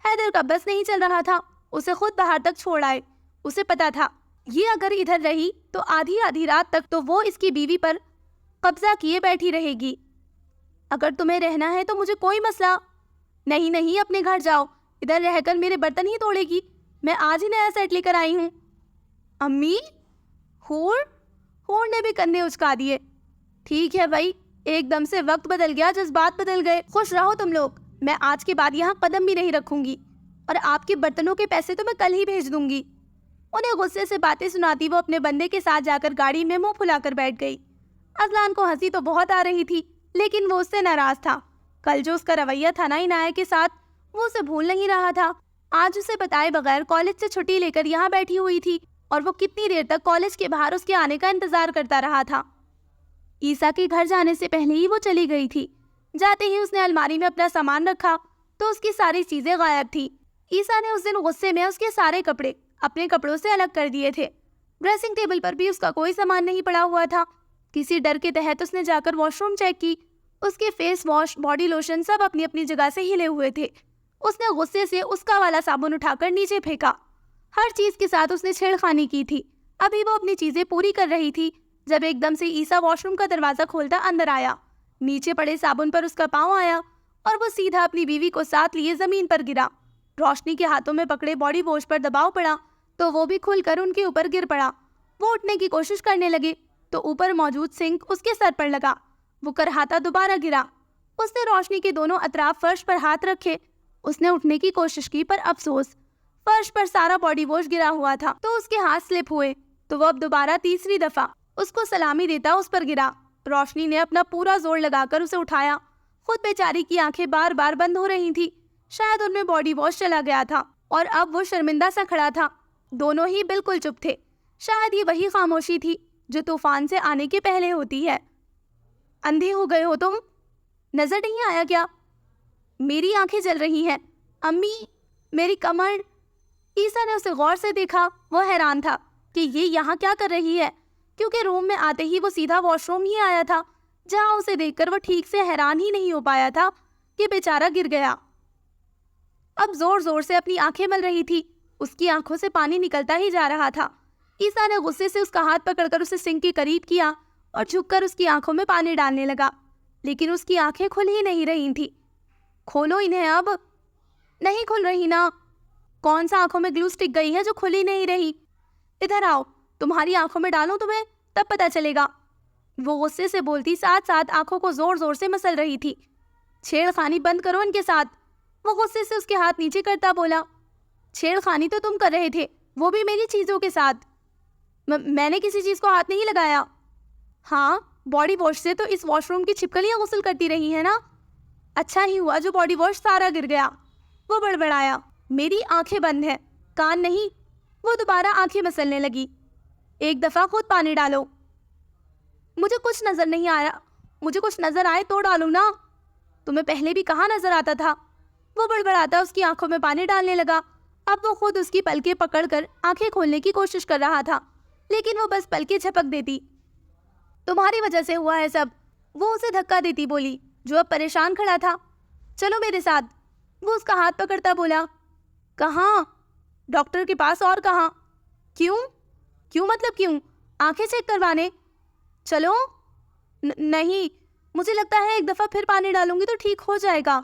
حیدر کا بس نہیں چل رہا تھا، اسے خود باہر تک چھوڑ آئے۔ اسے پتا تھا یہ اگر ادھر رہی تو آدھی رات تک تو وہ اس کی بیوی پر قبضہ کیے بیٹھی رہے گی۔ اگر تمہیں رہنا ہے تو مجھے کوئی مسئلہ نہیں۔ نہیں اپنے گھر جاؤ، ادھر رہ کر میرے برتن ہی توڑے گی؟ میں آج ہی نیا سیٹ لے کر آئی ہوں۔ امی، حور نے بھی کنے اچکا دیے۔ ٹھیک ہے بھائی، ایک دم سے وقت بدل گیا، جذبات بدل گئے۔ خوش رہو تم لوگ، میں آج کے بعد یہاں قدم بھی نہیں رکھوں گی، اور آپ کے برتنوں کے پیسے تو میں کل ہی بھیج دوں گی۔ انہیں غصے سے باتیں سناتی وہ اپنے بندے کے ساتھ جا کر گاڑی میں منہ پھلا کر بیٹھ گئی۔ اذلان کو ہنسی تو بہت آ رہی تھی، لیکن وہ اس سے ناراض تھا۔ کل جو اس کا رویہ تھا نا عنایہ کے ساتھ، وہ اسے بھول نہیں رہا تھا۔ آج اسے بتائے بغیر کالج سے چھٹی لے کر یہاں بیٹھی ہوئی تھی، اور وہ کتنی دیر تک کالج کے باہر اس کے آنے کا انتظار کرتا رہا تھا۔ عیسیٰ کے گھر جانے سے پہلے ہی وہ چلی گئی تھی۔ جاتے ہی اس نے الماری میں اپنا سامان رکھا تو اس کی ساری چیزیں غائب تھی۔ عیسیٰ نے اس دن غصے میں اس کے سارے کپڑے اپنے کپڑوں سے الگ کر دیے تھے۔ ڈریسنگ ٹیبل پر بھی اس کا کوئی سامان نہیں پڑا ہوا تھا۔ کسی ڈر کے تحت اس نے جا کر واش روم چیک کی۔ اس کے فیس واش، باڈی لوشن سب اپنی اپنی جگہ سے ہلے ہوئے تھے۔ اس نے غصے سے اس کا والا صابن اٹھا کر نیچے پھینکا۔ ہر چیز کے ساتھ اس نے چھیڑخانی کی تھی۔ ابھی وہ اپنی چیزیں پوری کر رہی تھی جب ایک دم سے عیسیٰ واش روم کا دروازہ کھولتا اندر آیا۔ نیچے پڑے صابن پر اس کا پاؤں آیا اور وہ سیدھا اپنی بیوی کو ساتھ لیے زمین پر گرا۔ روشنی کے ہاتھوں میں پکڑے باڈی واش پر دباؤ پڑا تو وہ بھی کھل کر ان کے اوپر گر پڑا۔ وہ اٹھنے کی کوشش کرنے لگے تو اوپر موجود سنک اس کے سر پر لگا۔ وہ کرہاتا دوبارہ گرا۔ اس نے روشنی کے دونوں اطراف فرش پر ہاتھ رکھے۔ اس نے اٹھنے کی کوشش کی پر افسوس، فرش پر سارا باڈی واش گرا ہوا تھا تو اس کے ہاتھ سلپ ہوئے تو وہ اب دوبارہ تیسری دفعہ اس کو سلامی دیتا اس پر گرا۔ روشنی نے اپنا پورا زور لگا کر اسے اٹھایا۔ خود بیچاری کی آنکھیں بار بار بند ہو رہی تھی، شاید ان میں باڈی واش چلا گیا تھا اور اب وہ شرمندہ سا کھڑا تھا۔ دونوں ہی بالکل چپ تھے۔ شاید یہ وہی خاموشی تھی جو طوفان سے آنے کے پہلے ہوتی ہے۔ اندھے ہو گئے ہو تم؟ نظر نہیں آیا کیا؟ میری آنکھیں جل رہی ہیں۔ امی، میری کمر۔ عیسیٰ نے اسے غور سے دیکھا۔ وہ حیران تھا کہ یہ یہاں کیا کر رہی ہے، کیونکہ روم میں آتے ہی وہ سیدھا واش روم ہی آیا تھا، جہاں اسے دیکھ کر وہ ٹھیک سے حیران ہی نہیں ہو پایا تھا کہ بیچارہ گر گیا۔ اب زور زور سے اپنی آنکھیں مل رہی تھی، اس کی آنکھوں سے پانی نکلتا ہی جا رہا تھا۔ عیسیٰ نے غصے سے اس کا ہاتھ پکڑ کر اسے سنک کے قریب کیا اور جھک کر اس کی آنکھوں میں پانی ڈالنے لگا، لیکن اس کی آنکھیں کھل ہی نہیں رہی تھی۔ کھولو انہیں اب۔ نہیں کھل رہی نا۔ کون سا آنکھوں میں گلو سٹک گئی ہے جو کھل ہی نہیں رہی؟ ادھر آؤ، تمہاری آنکھوں میں ڈالوں تمہیں، تب پتہ چلے گا۔ وہ غصے سے بولتی ساتھ ساتھ آنکھوں کو زور زور سے مسل رہی تھی۔ چھیڑ خانی بند کرو ان کے ساتھ، وہ غصے سے اس کے ہاتھ نیچے کرتا بولا۔ چھیڑ خانی تو تم کر رہے تھے، وہ بھی میری چیزوں کے ساتھ۔ میں نے کسی چیز کو ہاتھ نہیں لگایا۔ ہاں، باڈی واش سے تو اس واش روم کی چھپکلیاں غسل کرتی رہی ہیں نا۔ اچھا ہی ہوا جو باڈی واش سارا گر گیا۔ وہ بڑبڑایا۔ میری آنکھیں بند ہیں، کان نہیں۔ وہ دوبارہ آنکھیں مسلنے لگی۔ ایک دفعہ خود پانی ڈالو۔ مجھے کچھ نظر نہیں آیا، مجھے کچھ نظر آئے تو ڈالوں نا۔ تمہیں پہلے بھی کہاں نظر آتا تھا؟ وہ بڑبڑاتا اس کی آنکھوں میں پانی ڈالنے لگا۔ اب وہ خود اس کی پلکیں پکڑ کر آنکھیں کھولنے کی کوشش کر رہا تھا، لیکن وہ بس پلکیں جھپک دیتی۔ تمہاری وجہ سے ہوا ہے سب، وہ اسے دھکا دیتی بولی، جو اب پریشان کھڑا تھا۔ چلو میرے ساتھ، وہ اس کا ہاتھ پکڑتا بولا۔ کہاں؟ ڈاکٹر کے پاس، اور کہاں؟ کیوں؟ کیوں مطلب کیوں؟ آنکھیں چیک کروانے۔ چلو۔ نہیں، مجھے لگتا ہے ایک دفعہ پھر پانی ڈالوں گی تو ٹھیک ہو جائے گا۔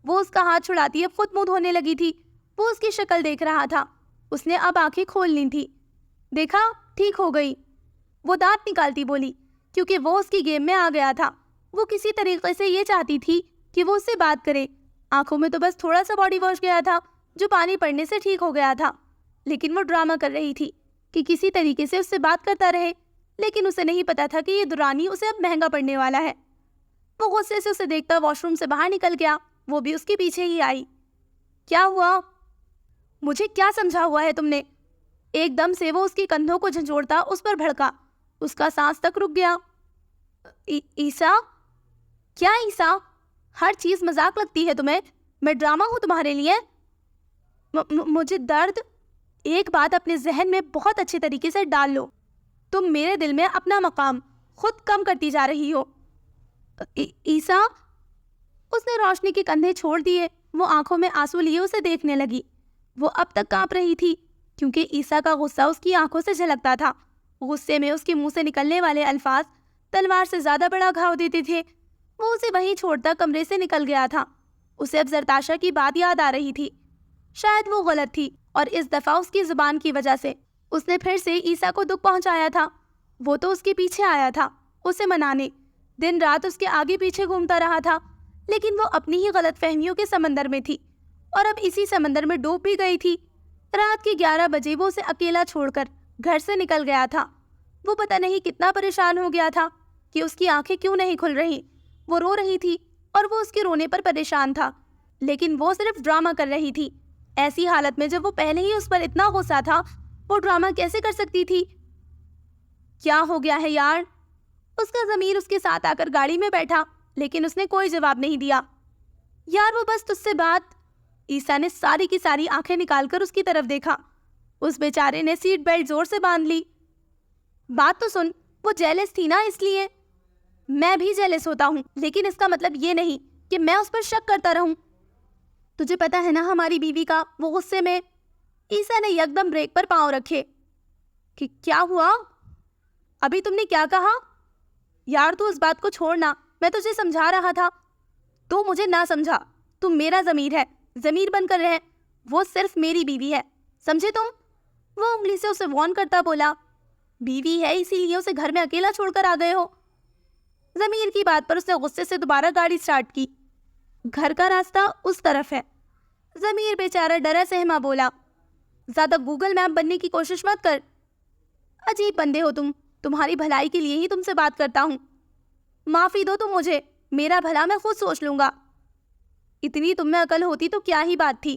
وہ اس کا ہاتھ چھڑاتی اب خود منہ دھونے لگی تھی۔ وہ اس کی شکل دیکھ رہا تھا۔ اس نے اب آنکھیں کھول لی تھی۔ دیکھا، ٹھیک ہو گئی، وہ دانت نکالتی بولی، کیونکہ وہ اس کی گیم میں آ گیا تھا۔ وہ کسی طریقے سے یہ چاہتی تھی کہ وہ اس سے بات کرے۔ آنکھوں میں تو بس تھوڑا سا باڈی واش گیا تھا جو پانی پڑنے سے ٹھیک ہو گیا تھا، لیکن وہ ڈرامہ کر رہی تھی کہ کسی طریقے سے اس سے بات کرتا رہے، لیکن اسے نہیں پتا تھا کہ یہ دورانی اسے اب مہنگا پڑنے والا ہے۔ وہ غصے سے اسے دیکھتا واش روم سے باہر نکل گیا۔ وہ بھی اس کے پیچھے ہی آئی۔ کیا ہوا؟ مجھے کیا سمجھا ہوا ہے تم نے؟ ایک دم سے وہ اس کی کندھوں کو جھنجھوڑتا اس پر بھڑکا۔ اس کا سانس تک رک گیا۔ عیسیٰ؟ کیا عیسیٰ؟ ہر چیز مذاق لگتی ہے تمہیں؟ میں ڈرامہ ہوں تمہارے لیے؟ مجھے درد؟ ایک بات اپنے ذہن میں بہت اچھے طریقے سے ڈال لو، تم میرے دل میں اپنا مقام خود کم کرتی جا رہی ہو۔ عیسیٰ؟ اس نے روشنی کے کندھے چھوڑ دیے۔ وہ آنکھوں میں آنسو لیے اسے دیکھنے لگی۔ وہ اب تک کانپ رہی تھی، کیونکہ عیسیٰ کا غصہ اس کی آنکھوں سے جھلکتا تھا۔ غصے میں اس کے منہ سے نکلنے والے الفاظ تلوار سے زیادہ بڑا گھاؤ دیتے تھے۔ وہ اسے وہیں چھوڑتا کمرے سے نکل گیا تھا۔ اسے اب زرتاشا کی بات یاد آ رہی تھی۔ شاید وہ غلط تھی، اور اس دفعہ اس کی زبان کی وجہ سے اس نے پھر سے عیسیٰ کو دکھ پہنچایا تھا۔ وہ تو اس کے پیچھے آیا تھا اسے منانے، دن رات اس کے آگے پیچھے گھومتا رہا تھا، لیکن وہ اپنی ہی غلط فہمیوں کے سمندر میں تھی، اور اب اسی سمندر میں ڈوب بھی گئی تھی۔ رات کے 11 بجے وہ اسے اکیلا چھوڑ کر گھر سے نکل گیا تھا۔ وہ پتہ نہیں کتنا پریشان ہو گیا تھا کہ اس کی آنکھیں کیوں نہیں کھل رہی۔ وہ رو رہی تھی اور وہ اس کے رونے پر پریشان تھا، لیکن وہ صرف ڈرامہ کر رہی تھی۔ ایسی حالت میں جب وہ پہلے ہی اس پر اتنا غصہ تھا، وہ ڈرامہ کیسے کر سکتی تھی؟ کیا ہو گیا ہے یار؟ اس کا ضمیر اس کے ساتھ آ کر گاڑی میں بیٹھا، لیکن اس نے کوئی جواب نہیں دیا۔ یار وہ بس تجھ سے بات۔ عیسیٰ نے ساری کی ساری آنکھیں نکال کر اس کی طرف دیکھا۔ اس بیچارے نے سیٹ بیلٹ زور سے باندھ لی۔ بات تو سن، وہ جیلس تھی نا، اس لیے۔ میں بھی جیلس ہوتا ہوں، لیکن اس کا مطلب یہ نہیں کہ میں اس پر شک کرتا رہوں۔ تجھے پتا ہے نا ہماری بیوی کا، وہ غصے میں۔ عیسیٰ نے یکدم بریک پر پاؤں رکھے۔ کہ کیا ہوا؟ ابھی تم نے کیا کہا؟ یار تو اس بات کو چھوڑنا، میں تجھے سمجھا رہا تھا۔ تو مجھے نہ سمجھا، تم میرا ضمیر ہے، ضمیر بن کر رہے، وہ صرف میری بیوی ہے، سمجھے تم؟ وہ انگلی سے اسے وارن کرتا بولا۔ بیوی ہے اسی لیے اسے گھر میں اکیلا چھوڑ کر آ گئے ہو؟ ضمیر کی بات پر اس نے غصے سے دوبارہ گاڑی سٹارٹ کی۔ گھر کا راستہ اس طرف ہے۔ ضمیر بیچارہ ڈرا سہما بولا۔ زیادہ گوگل میپ بننے کی کوشش مت کر۔ عجیب بندے ہو تم، تمہاری بھلائی کے لیے ہی تم سے بات کرتا ہوں۔ معافی دو تم مجھے، میرا بھلا میں خود سوچ لوں گا۔ اتنی تم میں عقل ہوتی تو کیا ہی بات تھی۔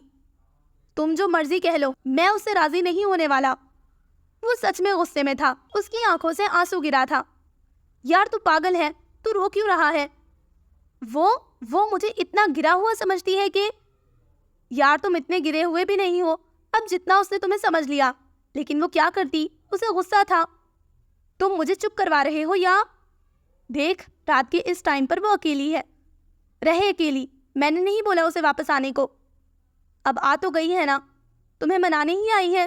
تم جو مرضی کہہ لو، میں اس سے راضی نہیں ہونے والا۔ وہ سچ میں غصے میں تھا، اس کی آنکھوں سے آنسو گرا تھا۔ یار تو پاگل ہے، تو رو کیوں رہا ہے؟ وہ مجھے اتنا گرا ہوا سمجھتی ہے کہ… یار تم اتنے گرے ہوئے بھی نہیں ہو، اب جتنا اس نے تمہیں سمجھ لیا۔ لیکن وہ کیا کرتی، اسے غصہ تھا۔ تم مجھے چپ کروا رہے ہو یا… دیکھ، رات کے اس ٹائم پر وہ اکیلی ہے، رہے اکیلی۔ میں نے نہیں بولا اسے واپس آنے کو۔ اب آ تو گئی ہے نا، تمہیں منانے ہی آئی ہے۔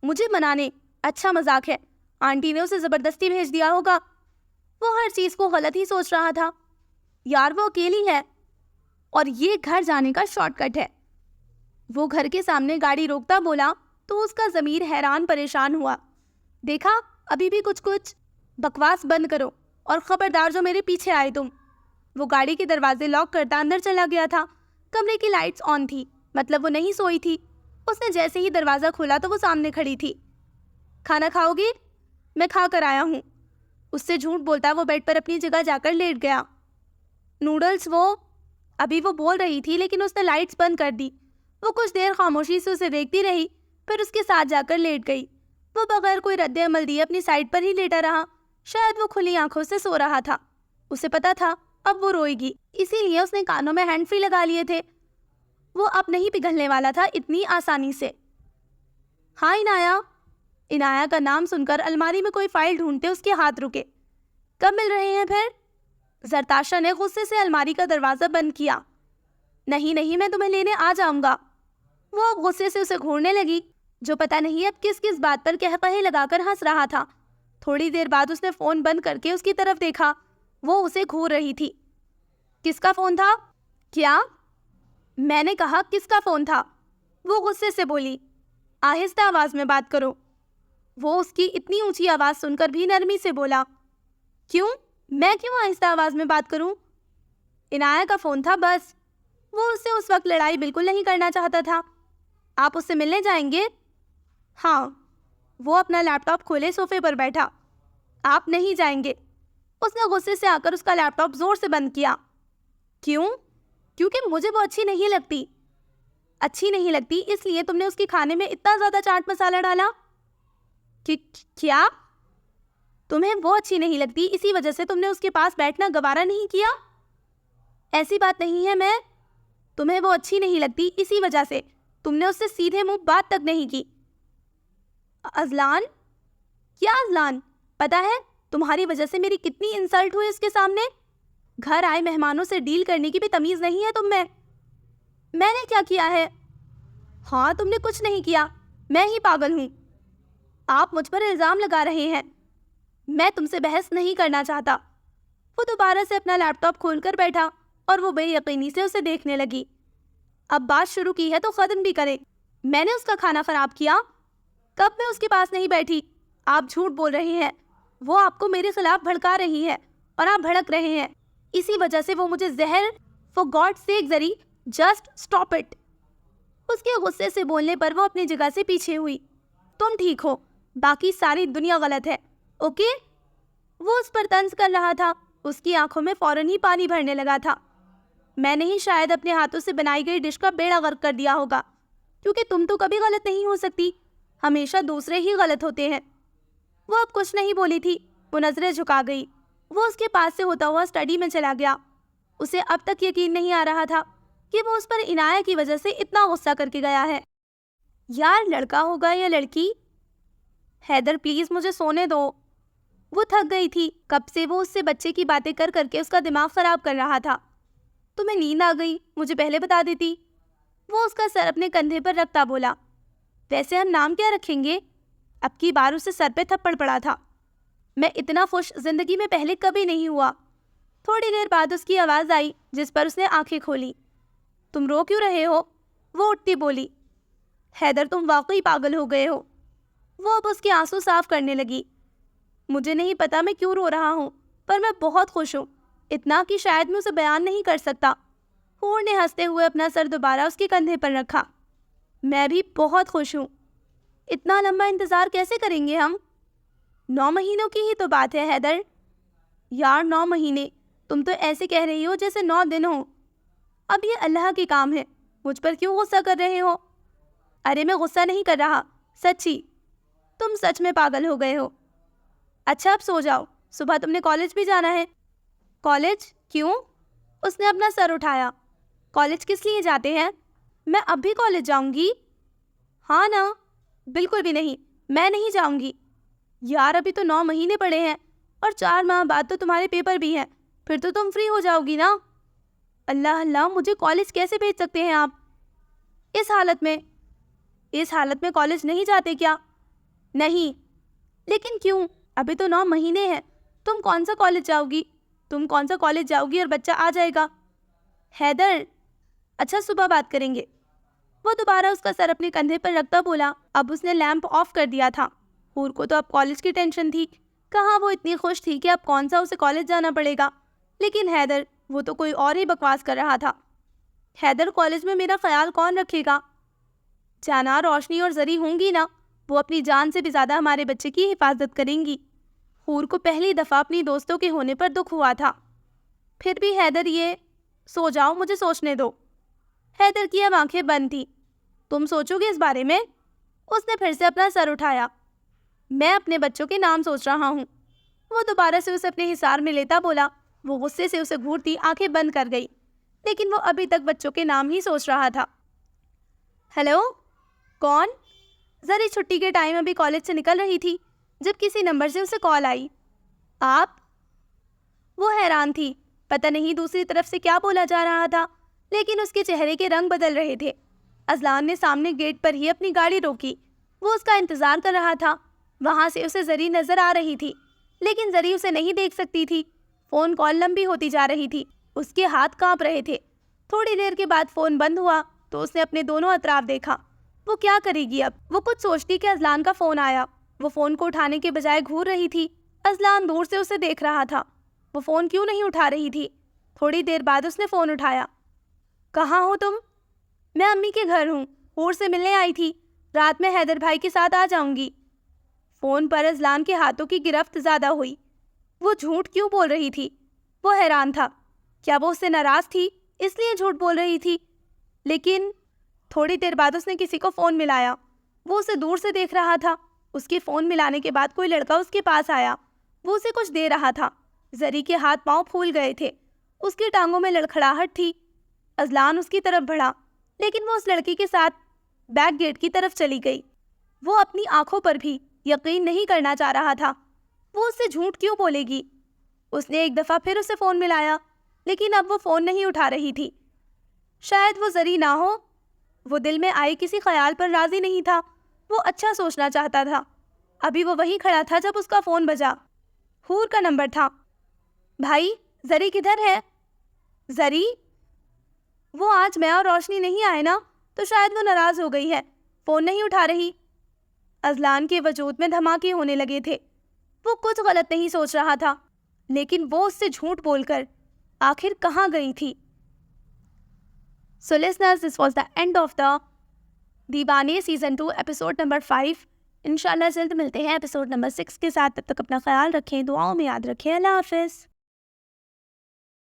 مجھے منانے؟ اچھا مذاق ہے، آنٹی نے اسے زبردستی بھیج دیا ہوگا۔ وہ ہر چیز کو غلط ہی سوچ رہا تھا۔ یار وہ اکیلی ہے اور یہ گھر جانے کا شارٹ کٹ ہے۔ وہ گھر کے سامنے گاڑی روکتا بولا تو اس کا ضمیر حیران پریشان ہوا۔ دیکھا، ابھی بھی کچھ بکواس بند کرو اور خبردار جو میرے پیچھے آئے تم۔ وہ گاڑی کے دروازے لاک کرتا اندر چلا گیا تھا۔ کمرے کی لائٹس آن تھی، مطلب وہ نہیں سوئی تھی۔ اس نے جیسے ہی دروازہ کھولا تو وہ سامنے کھڑی تھی۔ کھانا کھاؤ گی؟ میں کھا کر آیا ہوں۔ اس سے جھوٹ بولتا وہ بیڈ پر اپنی جگہ جا کر لیٹ گیا۔ نوڈلز ابھی وہ بول رہی تھی لیکن اس نے لائٹس بند کر دی۔ وہ کچھ دیر خاموشی سے اسے دیکھتی رہی، پھر اس کے ساتھ جا کر لیٹ گئی۔ وہ بغیر کوئی رد عمل دیے اپنی سائڈ پر ہی لیٹا رہا۔ شاید وہ کھلی آنکھوں سے سو رہا تھا۔ اسے پتا تھا اب وہ روئے گی، اسی لیے اس نے کانوں میں ہینڈ فری لگا لیے تھے۔ وہ اب نہیں پگھلنے والا تھا اتنی آسانی سے۔ ہاں عنایا۔ عنایا کا نام سن کر الماری میں کوئی فائل ڈھونڈتے اس کے ہاتھ رکے۔ کب مل رہے ہیں پھر؟ زرتاشا نے غصے سے الماری کا دروازہ بند کیا۔ نہیں، میں تمہیں لینے آ جاؤں گا۔ وہ اب غصے سے اسے گھورنے لگی، جو پتہ نہیں اب کس بات پر قہقہے لگا کر ہنس رہا تھا۔ تھوڑی دیر بعد اس نے فون بند کر کے اس کی طرف دیکھا۔ وہ اسے گھور رہی تھی۔ کس کا فون تھا؟ کیا؟ میں نے کہا کس کا فون تھا؟ وہ غصے سے بولی۔ آہستہ آواز میں بات کرو۔ وہ اس کی اتنی اونچی آواز سن کر بھی نرمی سے بولا۔ کیوں؟ میں کیوں آہستہ آواز میں بات کروں؟ عنایا کا فون تھا بس۔ وہ اس سے اس وقت لڑائی بالکل نہیں کرنا چاہتا تھا۔ آپ اس سے ملنے جائیں گے؟ ہاں۔ وہ اپنا لیپ ٹاپ کھولے صوفے پر بیٹھا۔ آپ نہیں جائیں گے۔ اس نے غصے سے آ کر اس کا لیپ ٹاپ زور سے بند کیا۔ کیوں؟ کیونکہ مجھے وہ اچھی نہیں لگتی۔ اچھی نہیں لگتی اس لیے تم نے اس کے کھانے میں اتنا زیادہ چاٹ مسالہ ڈالا؟ کیا؟ تمہیں وہ اچھی نہیں لگتی اسی وجہ سے تم نے اس کے پاس بیٹھنا گوارا نہیں کیا؟ ایسی بات نہیں ہے، تمہیں وہ اچھی نہیں لگتی اسی وجہ سے تم نے اس سے سیدھے منہ بات تک نہیں کی۔ اذلان؟ کیا اذلان؟ پتہ ہے تمہاری وجہ سے میری کتنی انسلٹ ہوئی اس کے سامنے؟ گھر آئے مہمانوں سے ڈیل کرنے کی بھی تمیز نہیں ہے تم میں۔ میں نے کیا کیا ہے؟ ہاں تم نے کچھ نہیں کیا، میں ہی پاگل ہوں۔ آپ مجھ پر الزام لگا رہے ہیں۔ میں تم سے بحث نہیں کرنا چاہتا۔ وہ دوبارہ سے اپنا لیپ ٹاپ کھول کر بیٹھا اور وہ بے یقینی سے اسے دیکھنے لگی۔ اب بات شروع کی ہے تو ختم بھی کرے۔ میں نے اس کا کھانا خراب کیا؟ کب میں اس کے پاس نہیں بیٹھی؟ آپ جھوٹ بول رہے ہیں۔ وہ آپ کو میرے خلاف بھڑکا رہی ہے اور آپ بھڑک رہے ہیں، اسی وجہ سے وہ مجھے زہر… for God sake Zari, just stop it. اس کے غصے سے بولنے پر وہ اپنی جگہ سے پیچھے ہوئی۔ تم ٹھیک ہو، باقی ساری دنیا غلط ہے، اوکے؟ وہ اس پر طنز کر رہا تھا۔ اس کی آنکھوں میں فوراً ہی پانی بھرنے لگا تھا۔ میں نے ہی شاید اپنے ہاتھوں سے بنائی گئی ڈش کا بیڑا غرق کر دیا ہوگا، کیونکہ تم تو کبھی غلط نہیں ہو سکتی، ہمیشہ دوسرے ہی غلط ہوتے ہیں۔ وہ اب کچھ نہیں بولی تھی، وہ نظریں جھکا گئی۔ وہ اس کے پاس سے ہوتا ہوا اسٹڈی میں چلا گیا۔ اسے اب تک یقین نہیں آ رہا تھا کہ وہ اس پر عنایا کی وجہ سے اتنا غصہ کر کے گیا ہے۔ یار لڑکا ہوگا یا لڑکی؟ حیدر پلیز مجھے سونے دو۔ وہ تھک گئی تھی، کب سے وہ اس سے بچے کی باتیں کر کر کے اس کا دماغ خراب کر رہا تھا۔ تمہیں نیند آ گئی، مجھے پہلے بتا دیتی۔ وہ اس کا سر اپنے کندھے پر رکھتا بولا۔ ویسے ہم نام کیا رکھیں گے؟ اب کی بار اسے سر پہ تھپڑ پڑا تھا۔ میں اتنا خوش زندگی میں پہلے کبھی نہیں ہوا۔ تھوڑی دیر بعد اس کی آواز آئی جس پر اس نے آنکھیں کھولی۔ تم رو کیوں رہے ہو؟ وہ اٹھتی بولی۔ حیدر تم واقعی پاگل ہو گئے ہو۔ وہ اب اس کے آنسو صاف کرنے لگی۔ مجھے نہیں پتا میں کیوں رو رہا ہوں، پر میں بہت خوش ہوں، اتنا کہ شاید میں اسے بیان نہیں کر سکتا۔ حور نے ہنستے ہوئے اپنا سر دوبارہ اس کے کندھے پر رکھا۔ میں بھی بہت خوش ہوں۔ اتنا لمبا انتظار کیسے کریں گے ہم؟ 9 مہینوں کی ہی تو بات ہے حیدر۔ یار 9 مہینے، تم تو ایسے کہہ رہی ہو جیسے 9 دن ہوں۔ اب یہ اللہ کے کام ہے، مجھ پر کیوں غصہ کر رہے ہو؟ ارے میں غصہ نہیں کر رہا، سچی۔ تم سچ میں پاگل ہو گئے ہو. اچھا اب سو جاؤ, صبح تم نے کالج بھی جانا ہے. کالج کیوں؟ اس نے اپنا سر اٹھایا. کالج کس لیے جاتے ہیں؟ میں اب بھی کالج جاؤں گی؟ ہاں نا. بالکل بھی نہیں, میں نہیں جاؤں گی. یار ابھی تو 9 مہینے پڑے ہیں اور 4 ماہ بعد تو تمہارے پیپر بھی ہیں, پھر تو تم فری ہو جاؤ گی نا. اللہ اللہ, مجھے کالج کیسے بھیج سکتے ہیں آپ اس حالت میں کالج نہیں جاتے کیا؟ نہیں. لیکن کیوں؟ ابھی تو 9 مہینے ہیں. تم کون سا کالج جاؤ گی اور بچہ آ جائے گا؟ حیدر, اچھا صبح بات کریں گے. وہ دوبارہ اس کا سر اپنے کندھے پر رکھتا بولا. اب اس نے لیمپ آف کر دیا تھا. حور کو تو اب کالج کی ٹینشن تھی. کہاں وہ اتنی خوش تھی کہ اب کون سا اسے کالج جانا پڑے گا. لیکن حیدر, وہ تو کوئی اور ہی بکواس کر رہا تھا. حیدر, کالج میں میرا خیال کون رکھے گا؟ جانا روشنی اور زری ہوں گی نا, وہ اپنی جان سے بھی زیادہ ہمارے بچے کی حفاظت کریں گی. حور کو پہلی دفعہ اپنی دوستوں کے ہونے پر دکھ ہوا تھا. پھر بھی حیدر, یہ سو جاؤ, مجھے سوچنے دو. حیدر کی اب آنکھیں بند تھی. تم سوچو گے اس بارے میں؟ اس نے پھر سے اپنا سر اٹھایا. میں اپنے بچوں کے نام سوچ رہا ہوں. وہ دوبارہ سے اسے اپنے حصار میں لیتا بولا. وہ غصے سے اسے گھورتی آنکھیں بند کر گئی, لیکن وہ ابھی تک بچوں کے نام ہی سوچ رہا تھا. ہیلو, کون؟ زری چھٹی کے ٹائم ابھی کالج سے نکل رہی تھی جب کسی نمبر سے اسے کال آئی. آپ؟ وہ حیران تھی. پتہ نہیں دوسری طرف سے کیا بولا جا رہا تھا, لیکن اس کے چہرے کے رنگ بدل رہے تھے. اذلان نے سامنے گیٹ پر ہی اپنی گاڑی روکی. وہ اس کا انتظار کر رہا تھا. وہاں سے اسے زری نظر آ رہی تھی, لیکن زری اسے نہیں دیکھ سکتی تھی. فون کال لمبی ہوتی جا رہی تھی. اس کے ہاتھ کانپ رہے تھے. تھوڑی دیر کے بعد فون بند ہوا تو اس نے اپنے دونوں اطراف دیکھا. وہ کیا کرے گی اب؟ وہ کچھ سوچتی کہ اذلان کا فون آیا. وہ فون کو اٹھانے کے بجائے گھور رہی تھی. اذلان دور سے اسے دیکھ رہا تھا. وہ فون کیوں نہیں اٹھا رہی تھی؟ تھوڑی دیر بعد اس نے فون اٹھایا. کہاں ہو تم؟ میں امی کے گھر ہوں, حور سے ملنے آئی تھی. رات میں حیدر بھائی کے ساتھ آ جاؤں گی. فون پر اذلان کے ہاتھوں کی گرفت زیادہ ہوئی. وہ جھوٹ کیوں بول رہی تھی؟ وہ حیران تھا. کیا وہ اس سے ناراض تھی اس لیے جھوٹ بول رہی تھی؟ لیکن تھوڑی دیر بعد اس نے کسی کو فون ملایا. وہ اسے دور سے دیکھ رہا تھا. اس کے فون ملانے کے بعد کوئی لڑکا اس کے پاس آیا. وہ اسے کچھ دے رہا تھا. زری کے ہاتھ پاؤں پھول گئے تھے. اس کی ٹانگوں میں لڑکھڑاہٹ تھی. اذلان اس کی طرف بڑھا, لیکن وہ اس لڑکی کے ساتھ بیک گیٹ کی طرف چلی گئی. وہ اپنی آنکھوں پر بھی یقین نہیں کرنا چاہ رہا تھا. وہ اس سے جھوٹ کیوں بولے گی؟ اس نے ایک دفعہ پھر اسے فون ملایا, لیکن اب وہ فون نہیں اٹھا رہی تھی. شاید وہ زری نہ ہو. وہ دل میں آئے کسی خیال پر راضی نہیں تھا. وہ اچھا سوچنا چاہتا تھا. ابھی وہ وہیں کھڑا تھا جب اس کا فون بجا. حور کا نمبر تھا. بھائی, زری کدھر ہے؟ زری؟ وہ آج میں اور روشنی نہیں آئے نا, تو شاید وہ ناراض ہو گئی ہے, فون نہیں اٹھا رہی. اذلان کے وجود میں دھماکے ہونے لگے تھے. وہ کچھ غلط نہیں سوچ رہا تھا, لیکن وہ اس سے جھوٹ بول کر آخر کہاں گئی تھی؟ So listeners, this was the end of the دیوانے سیزن 2 ایپیسوڈ نمبر 5. انشاءاللہ جلد ملتے ہیں ایپیسوڈ نمبر 6 کے ساتھ. تب تک اپنا خیال رکھیں, دعاؤں میں یاد رکھیں. اللہ حافظ.